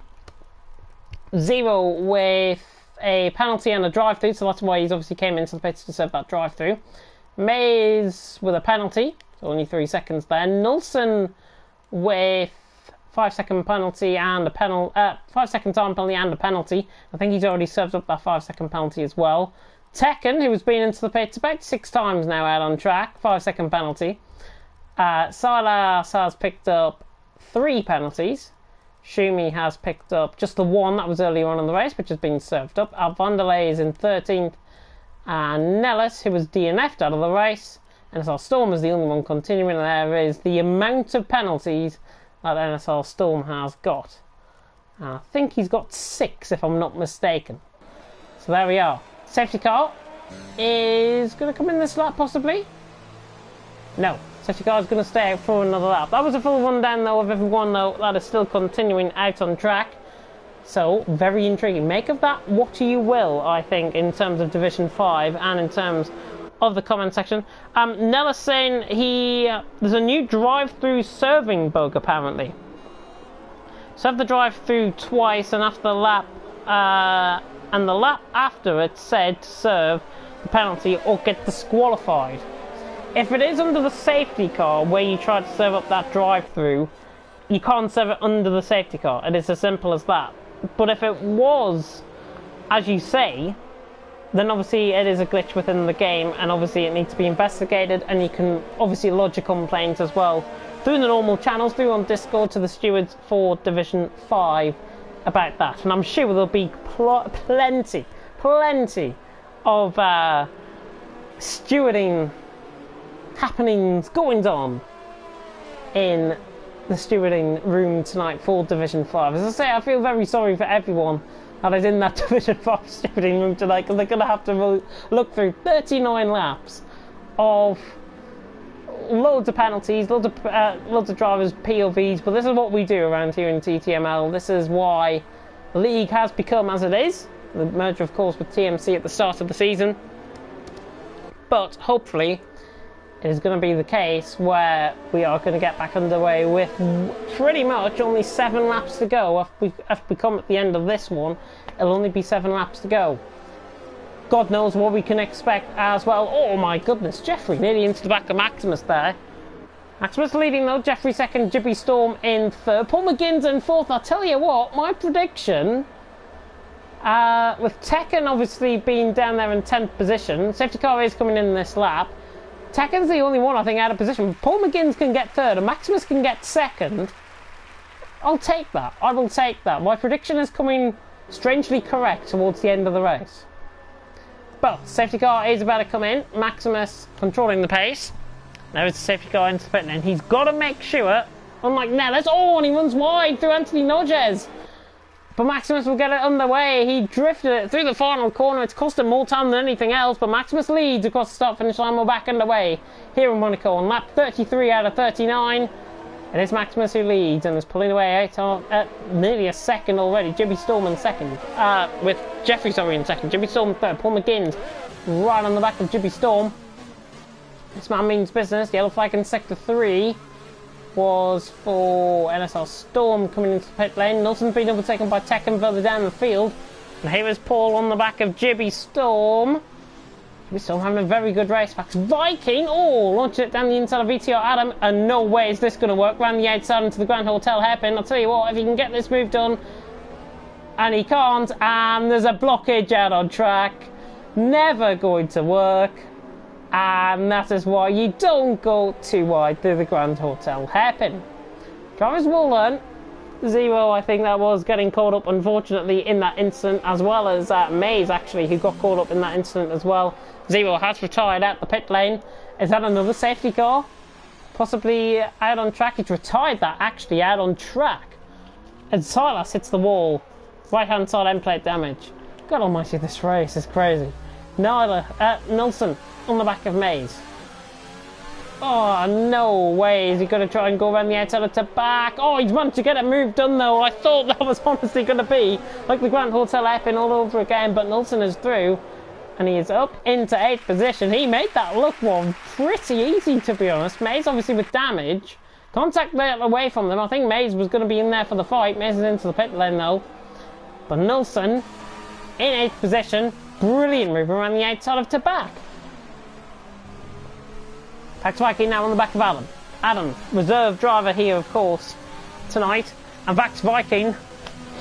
Zero with a penalty and a drive-through, so that's why he's obviously came into the pits to serve that drive-through. Maze with a penalty, so only 3 seconds there. Nilsson with 5-second penalty and a 5-second time penalty and a penalty. I think he's already served up that 5-second penalty as well. Tekken, who has been into the pits about 6 times now out on track, 5-second penalty. Silas has picked up 3 penalties. Shumi has picked up just the 1 that was earlier on in the race, which has been served up. Vanderlei is in 13th. And Nellis, who was DNF'd out of the race. And so Storm is the only one continuing. There is the amount of penalties that NSR Storm has got. I think he's got 6 if I'm not mistaken. So there we are. Safety car is going to come in this lap possibly? No. Safety car is going to stay out for another lap. That was a full rundown though of everyone though that is still continuing out on track. So, very intriguing. Make of that what you will, I think, in terms of Division 5 and in terms of the comment section. Nella's saying there's a new drive-through serving bug, apparently. So have the drive-through twice, and after the lap, and the lap after it said to serve the penalty or get disqualified. If it is under the safety car where you try to serve up that drive-through, you can't serve it under the safety car. It is as simple as that. But if it was, as you say, then obviously it is a glitch within the game, and obviously it needs to be investigated, and you can obviously lodge a complaint as well through the normal channels, through on Discord to the stewards for Division 5 about that. And I'm sure there'll be plenty of stewarding happenings, goings on in the stewarding room tonight for Division 5. As I say, I feel very sorry for everyone that is in that Division 5 stewarding room tonight, because they're going to have to look through 39 laps of loads of penalties, loads of drivers' POVs. But this is what we do around here in TTML. This is why the league has become as it is. The merger, of course, with TMC at the start of the season. But hopefully it is going to be the case where we are going to get back underway with pretty much only 7 laps to go. If we come at the end of this one, it'll only be 7 laps to go. God knows what we can expect as well. Oh my goodness, Jeffrey nearly into the back of Maximus there. Maximus leading though, Jeffrey second, Jibby Storm in third, Paul McGinn's in fourth. I'll tell you what, my prediction, with Tekken obviously being down there in 10th position, safety car is coming in this lap. Tekken's the only one I think out of position. Paul McGinn's can get third and Maximus can get second. I'll take that. I will take that. My prediction is coming strangely correct towards the end of the race. But safety car is about to come in. Maximus controlling the pace. Now it's the safety car into the pit lane. He's got to make sure, unlike Nellis, oh, and he runs wide through Anthony Noges. But Maximus will get it underway. He drifted it through the final corner. It's cost him more time than anything else, but Maximus leads across the start-finish line. We're back underway here in Monaco on lap 33 out of 39. It is Maximus who leads and is pulling away nearly a second already. Jibby Storm in second, with Jeffrey in second. Jibby Storm third. Paul McGinn's right on the back of Jibby Storm. This man means business. Yellow flag in sector 3 was for NSR Storm coming into the pit lane. Nelson's been overtaken by Tekken further down the field. And here is Paul on the back of Jibby Storm. Jibby Storm having a very good race. Back to Viking. Oh, launching it down the inside of VTR Adam. And no way is this going to work. Round the outside into the Grand Hotel hairpin. I'll tell you what, if he can get this move done. And he can't. And there's a blockage out on track. Never going to work. And that is why you don't go too wide through the Grand Hotel hairpin. Drivers will learn. Zero, I think that was, getting caught up unfortunately in that incident, as well as Mays actually, who got caught up in that incident as well. Zero has retired at the pit lane. Is that another safety car? Possibly out on track. He's retired that actually out on track. And Silas hits the wall. Right hand side end plate damage. God almighty, this race is crazy. Nelson on the back of Mays. Oh, no way is he going to try and go around the outside of the back. Oh, he's managed to get a move done though. I thought that was honestly going to be like the Grand Hotel hairpin all over again, but Nelson is through and he is up into 8th position. He made that look one pretty easy, to be honest. Mays obviously with damage. Contact away from them. I think Mays was going to be in there for the fight. Mays is into the pit lane though. But Nelson in 8th position. Brilliant move around the outside of Tabak. Back to Viking now on the back of Adam. Adam, reserve driver here, of course, tonight. And back to Viking.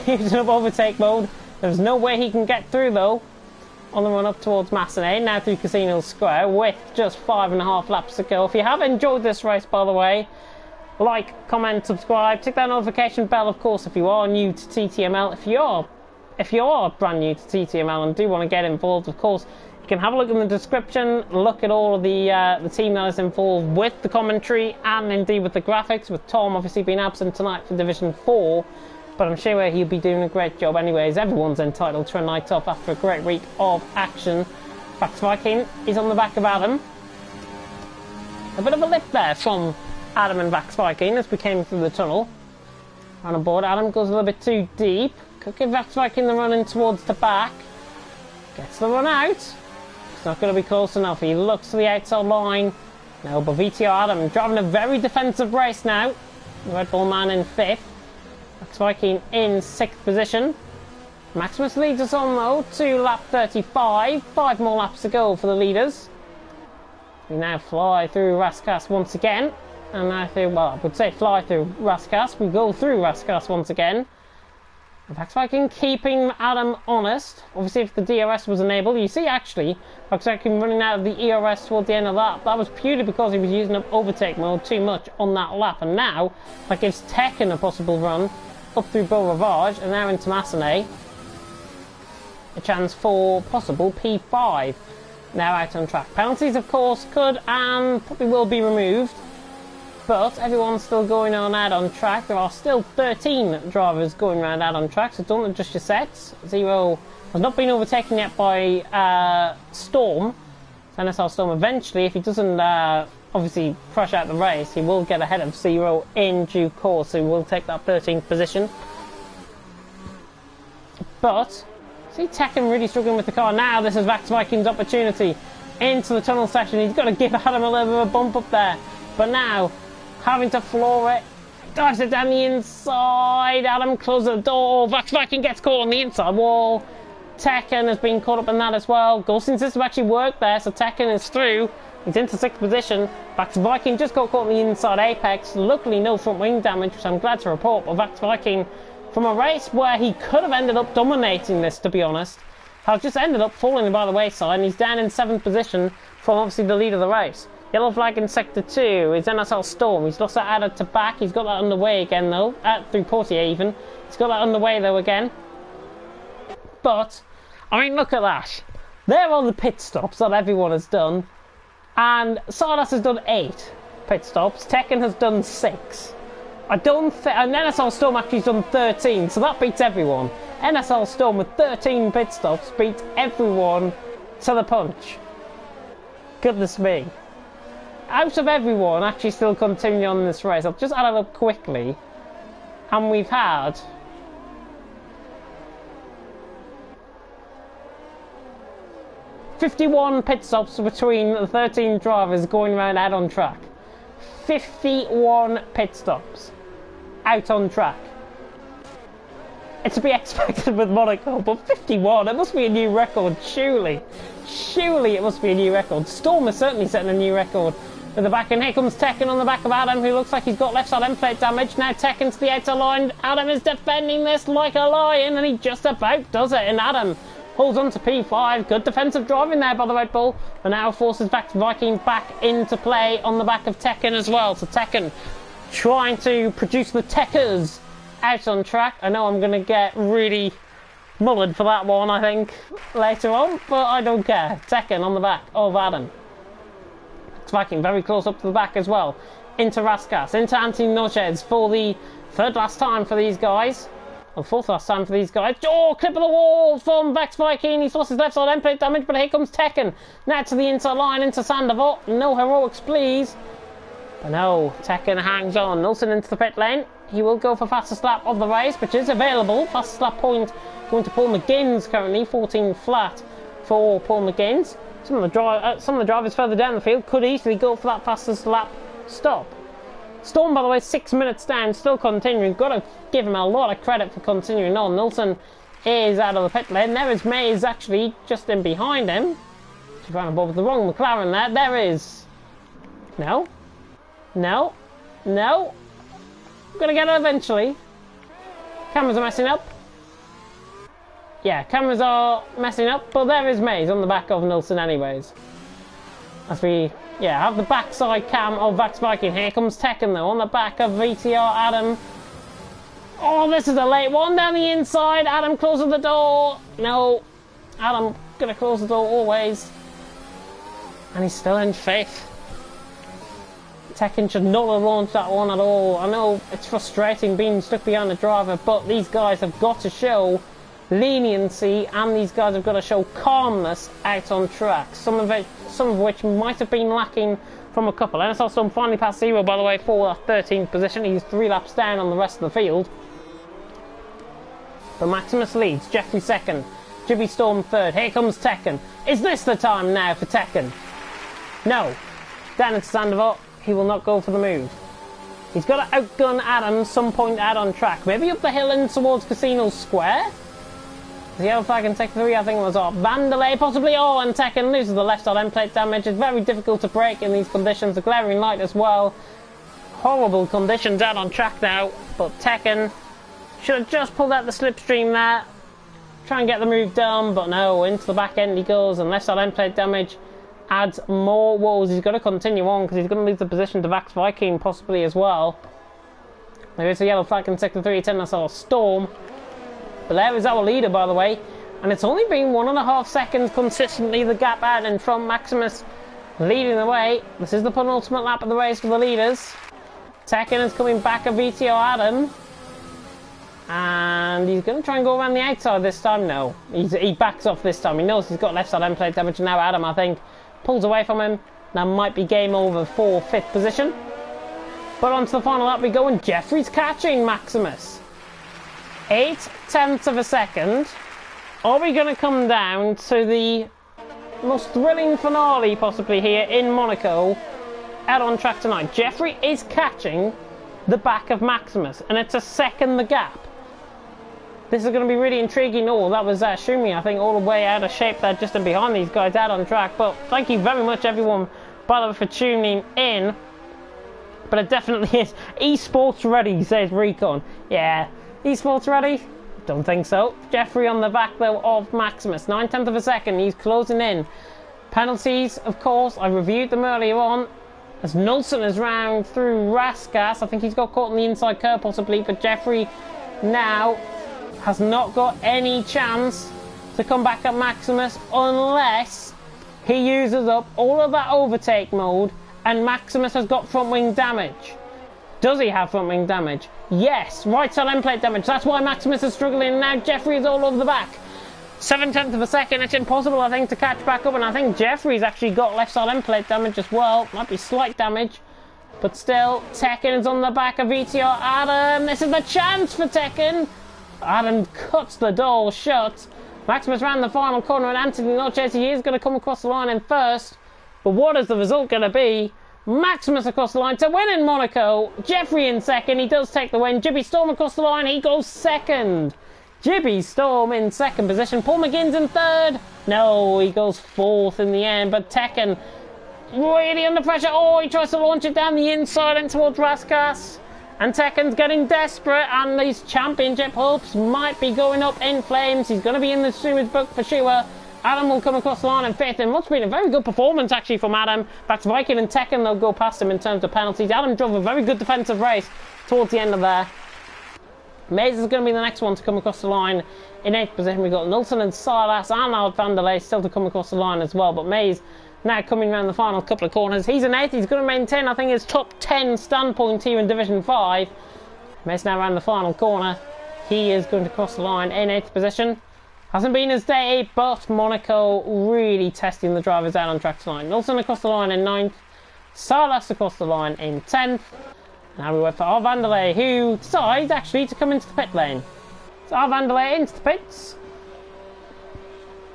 He's in overtake mode. There's no way he can get through, though, on the run up towards Massenet. Now through Casino Square with just 5.5 laps to go. If you have enjoyed this race, by the way, like, comment, subscribe. Tick that notification bell, of course, if you are new to TTML. If you are brand new to TTML and do want to get involved, of course, You can have a look in the description, look at all of the team that is involved with the commentary and indeed with the graphics, with Tom obviously being absent tonight for Division 4, but I'm sure he'll be doing a great job anyways. Everyone's entitled to a night off after a great week of action. Vax Viking is on the back of Adam. A bit of a lift there from Adam and Vax Viking as we came through the tunnel. On board, Adam goes a little bit too deep. Could give Vax Viking the run in towards the back. Gets the run out. It's not going to be close enough. He looks to the outside line. No, but VTR Adam driving a very defensive race now. The Red Bull man in 5th. Vax Viking in 6th position. Maximus leads us on though to lap 35. 5 more laps to go for the leaders. We now fly through Raskas once again. And now through, well, I would say fly through Raskas. We go through Raskas once again. Vax Viking keeping Adam honest. Obviously, if the DRS was enabled, you see actually Vax Viking running out of the ERS towards the end of that. That was purely because he was using up overtake mode too much on that lap. And now that gives Tekken a possible run up through Beau Rivage and now into Massenet. A chance for possible P5. Now out on track. Penalties, of course, could and probably will be removed. But everyone's still going on out on track. There are still 13 drivers going around out on track, so don't adjust your sets. Zero has not been overtaken yet by Storm. NSL Storm eventually, if he doesn't obviously crush out the race, he will get ahead of Zero in due course, so he will take that 13th position. But, see Tekken really struggling with the car. Now this is Vax Viking's opportunity into the tunnel section. He's got to give Adam a little bit of a bump up there. But now, having to floor it, dives it down the inside. Adam closes the door. Vax Viking gets caught on the inside wall. Tekken has been caught up in that as well. Ghosting system actually worked there, so Tekken is through. He's into 6th position. Vax Viking just got caught on the inside apex. Luckily, no front wing damage, which I'm glad to report. But Vax Viking, from a race where he could have ended up dominating this, to be honest, has just ended up falling by the wayside, and he's down in 7th position from obviously the lead of the race. Yellow flag in Sector 2 is NSL Storm. He's lost that added to back. He's got that underway again though, through Portier even. He's got that underway though again. But, I mean, look at that. There are the pit stops that everyone has done. And Sardas has done 8 pit stops. Tekken has done 6. I don't think, and NSL Storm actually has done 13, so that beats everyone. NSL Storm with 13 pit stops beats everyone to the punch. Goodness me. Out of everyone actually still continuing on this race, I've just added up quickly, and we've had 51 pit stops between the 13 drivers going around out on track. 51 pit stops out on track. It's to be expected with Monaco, but 51, it must be a new record, surely. Surely it must be a new record. Storm is certainly setting a new record with the back end. Here comes Tekken on the back of Adam, who looks like he's got left side end plate damage. Now Tekken to the outer line. Adam is defending this like a lion, and he just about does it. And Adam holds on to P5. Good defensive driving there by the Red Bull. But now forces Vax Viking back into play on the back of Tekken as well. So Tekken trying to produce the Tekkers out on track. I know I'm going to get really mullered for that one, I think, later on, but I don't care. Tekken on the back of Adam. Viking very close up to the back as well. Into Raskas, into Anthony Nochez for the 3rd last time for these guys. Or 4th last time for these guys. Oh, clip of the wall from Vax Viking. He's lost his left side end plate damage, but here comes Tekken. Now to the inside line, into Sandoval. No heroics, please. But no, Tekken hangs on. Nilsson into the pit lane. He will go for fastest lap of the race, which is available. Fastest lap point going to Paul McGinn's currently, 14 flat for Paul McGinn's. Some of the drivers further down the field could easily go for that fastest lap stop. Storm, by the way, 6 minutes down, still continuing. Got to give him a lot of credit for continuing on. Nilsson is out of the pit lane. There is Mays actually just in behind him. She's running above with the wrong McLaren there. There is... No. No. No. I'm going to get it eventually. Cameras are messing up. Yeah, cameras are messing up, but there is Mays on the back of Nilsson anyways. As we, have the backside cam of Vax Viking. Here comes Tekken though, on the back of VTR Adam. Oh, this is a late one down the inside. Adam closes the door. No, Adam Gonna close the door always. And he's still in 5th. Tekken should not have launched that one at all. I know it's frustrating being stuck behind the driver, but these guys have got to show leniency, and these guys have got to show calmness out on track. Some of which might have been lacking from a couple. NSL Storm finally passed Zero, by the way, for that 13th position. He's 3 laps down on the rest of the field. But Maximus leads, Jeffrey 2nd, Jibby Storm 3rd. Here comes Tekken. Is this the time now for Tekken? No. Down into Sandoval. He will not go for the move. He's got to outgun Adam some point out on track. Maybe up the hill in towards Casino Square. The yellow flag in Tech 3, I think it was off. Vandalay possibly. Oh, and Tekken loses the left side end plate damage. It's very difficult to break in these conditions. The glaring light as well. Horrible conditions out on track now. But Tekken should have just pulled out the slipstream there. Try and get the move done, but no. Into the back end he goes, and left side end plate damage adds more woes. He's got to continue on because he's going to lose the position to Vax Viking possibly as well. There is a yellow flag in Sector 3, 10 SR Storm. But there is our leader, by the way. And it's only been 1.5 seconds consistently the gap out in front. Maximus leading the way. This is the penultimate lap of the race for the leaders. Tekken is coming back of VTO Adam. And he's going to try and go around the outside this time. No, he backs off this time. He knows he's got left side end plate damage. And now Adam, I think, pulls away from him. Now might be game over for 5th position. But onto the final lap we go, and Jeffrey's catching Maximus. 0.8 of a second. Are we going to come down to the most thrilling finale possibly here in Monaco out on track tonight? Jeffrey is catching the back of Maximus, and it's a second the gap. This is going to be really intriguing. Oh, that was Shumi, I think, all the way out of shape there, just in behind these guys out on track. But thank you very much, everyone, by the way, for tuning in. But it definitely is esports ready, says Recon. Yeah, esports ready? Don't think so. Jeffrey on the back, though, of Maximus. 0.9 of a second, he's closing in. Penalties, of course, I reviewed them earlier on. As Nulson is round through Raskas, I think he's got caught in the inside curve possibly, but Jeffrey now has not got any chance to come back at Maximus unless he uses up all of that overtake mode and Maximus has got front wing damage. Does he have front wing damage? Yes, right side end plate damage. That's why Maximus is struggling. Now Jeffrey is all over the back. 0.7 of a second. It's impossible, I think, to catch back up, and I think Jeffrey's actually got left side end plate damage as well. Might be slight damage, but still, Tekken is on the back of VTR Adam. This is the chance for Tekken. Adam cuts the door shut. Maximus ran the final corner, and Anthony Noches, he is going to come across the line in first. But what is the result going to be? Maximus across the line to win in Monaco. Jeffrey in second. He does take the win. Jibby Storm across the line. He goes second. Jibby Storm in second position. Paul McGinn's in third. No, he goes fourth in the end. But Tekken really under pressure. Oh, he tries to launch it down the inside and towards Raskas. And Tekken's getting desperate, and these championship hopes might be going up in flames. He's going to be in the sewage book for sure. Adam will come across the line in fifth, and what's been a very good performance actually from Adam. Back to Viking and Tekken, they'll go past him in terms of penalties. Adam drove a very good defensive race towards the end of there. Mays is going to be the next one to come across the line in 8th position. We've got Nilsson and Silas and Ald Vanderlei still to come across the line as well, but Mays now coming around the final couple of corners. He's in 8th. He's going to maintain, I think, his top 10 standpoint here in Division 5. Mays now around the final corner. He is going to cross the line in 8th position. Hasn't been his day, but Monaco really testing the drivers out on track tonight. Nilsson across the line in 9th. Silas across the line in 10th. Now we wait for Ald Vanderlei, who decides actually to come into the pit lane. So Ald Vanderlei into the pits.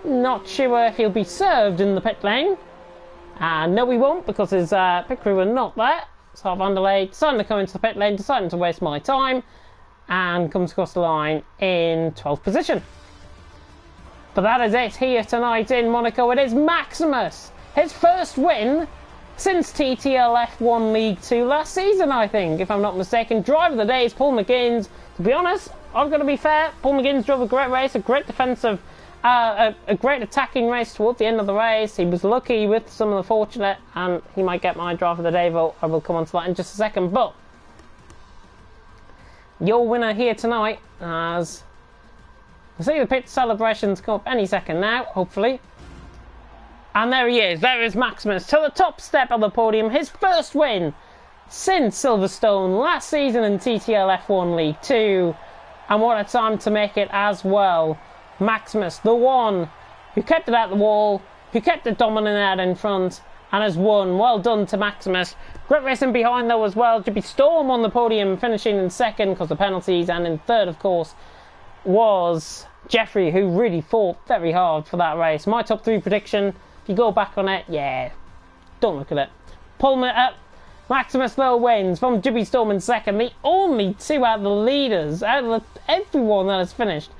Not sure if he'll be served in the pit lane. No, we won't, because his pit crew are not there. So Ald Vanderlei deciding to come into the pit lane, deciding to waste my time, and comes across the line in 12th position. But that is it here tonight in Monaco. It is Maximus, his first win since TTL F1 League 2 last season, I think, if I'm not mistaken. Driver of the day is Paul McGinn's. To be honest, I've got to be fair, Paul McGinn's drove a great race, a great defensive, a great attacking race towards the end of the race. He was lucky with some of the fortunate, and he might get my driver of the day vote. I will come on to that in just a second. But your winner here tonight, as I see the pit celebrations come up any second now, hopefully. And there he is. There is Maximus to the top step of the podium. His first win since Silverstone last season in TTL F1 League 2. And what a time to make it as well. Maximus, the one who kept it at the wall, who kept it dominant out in front, and has won. Well done to Maximus. Great racing behind though as well. Jimmy Storm on the podium, finishing in second because of penalties, and in third, of course, was Jeffrey, who really fought very hard for that race. My top 3 prediction, if you go back on it, yeah, don't look at it. Maximus though wins from Jimmy Storm in second. The only 2 out of the leaders, out of everyone that has finished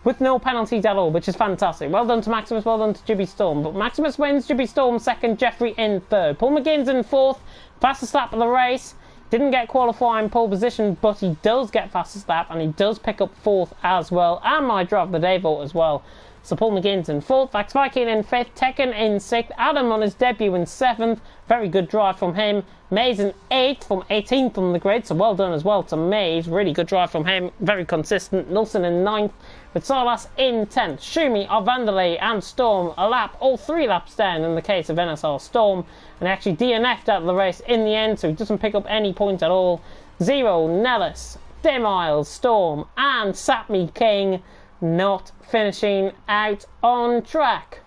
with no penalties at all, which is fantastic. Well done to Maximus, well done to Jimmy Storm. But Maximus wins, Jimmy Storm second, Jeffrey in third. Paul McGinn's in fourth, fastest lap of the race. Didn't get qualifying pole position, but he does get fastest lap, and he does pick up fourth as well, and my drive of the day vote as well. So Paul McGinn's in fourth, Vax Viking in fifth, Tekken in sixth, Adam on his debut in seventh. Very good drive from him. Mays in eighth from 18th on the grid, so well done as well to Mays. Really good drive from him, very consistent. Nilsson in ninth, with Salas in 10th. Schumi, Vanderlei and Storm a lap, all 3 laps down in the case of NSR Storm, and actually DNF'd out of the race in the end, so he doesn't pick up any points at all. Zero, Nellis, Demiles, Storm and Sapmi King not finishing out on track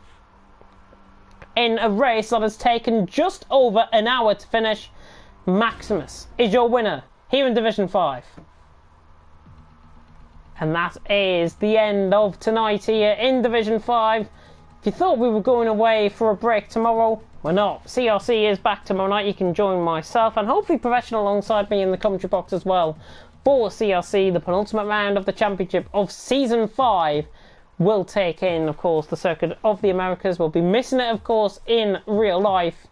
in a race that has taken just over an hour to finish. Maximus is your winner here in Division 5. And that is the end of tonight here in Division 5. If you thought we were going away for a break tomorrow, we're not. CRC is back tomorrow night. You can join myself and hopefully Professional alongside me in the commentary box as well for CRC. The penultimate round of the championship of Season 5 will take in, of course, the Circuit of the Americas. We'll be missing it, of course, in real life,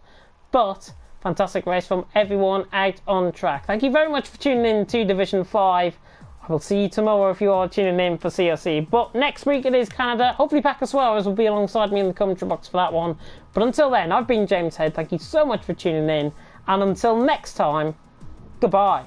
but fantastic race from everyone out on track. Thank you very much for tuning in to Division 5. I will see you tomorrow if you are tuning in for CRC. But next week it is Canada. Hopefully Packer Suarez will be alongside me in the commentary box for that one. But until then, I've been James Head. Thank you so much for tuning in. And until next time, goodbye.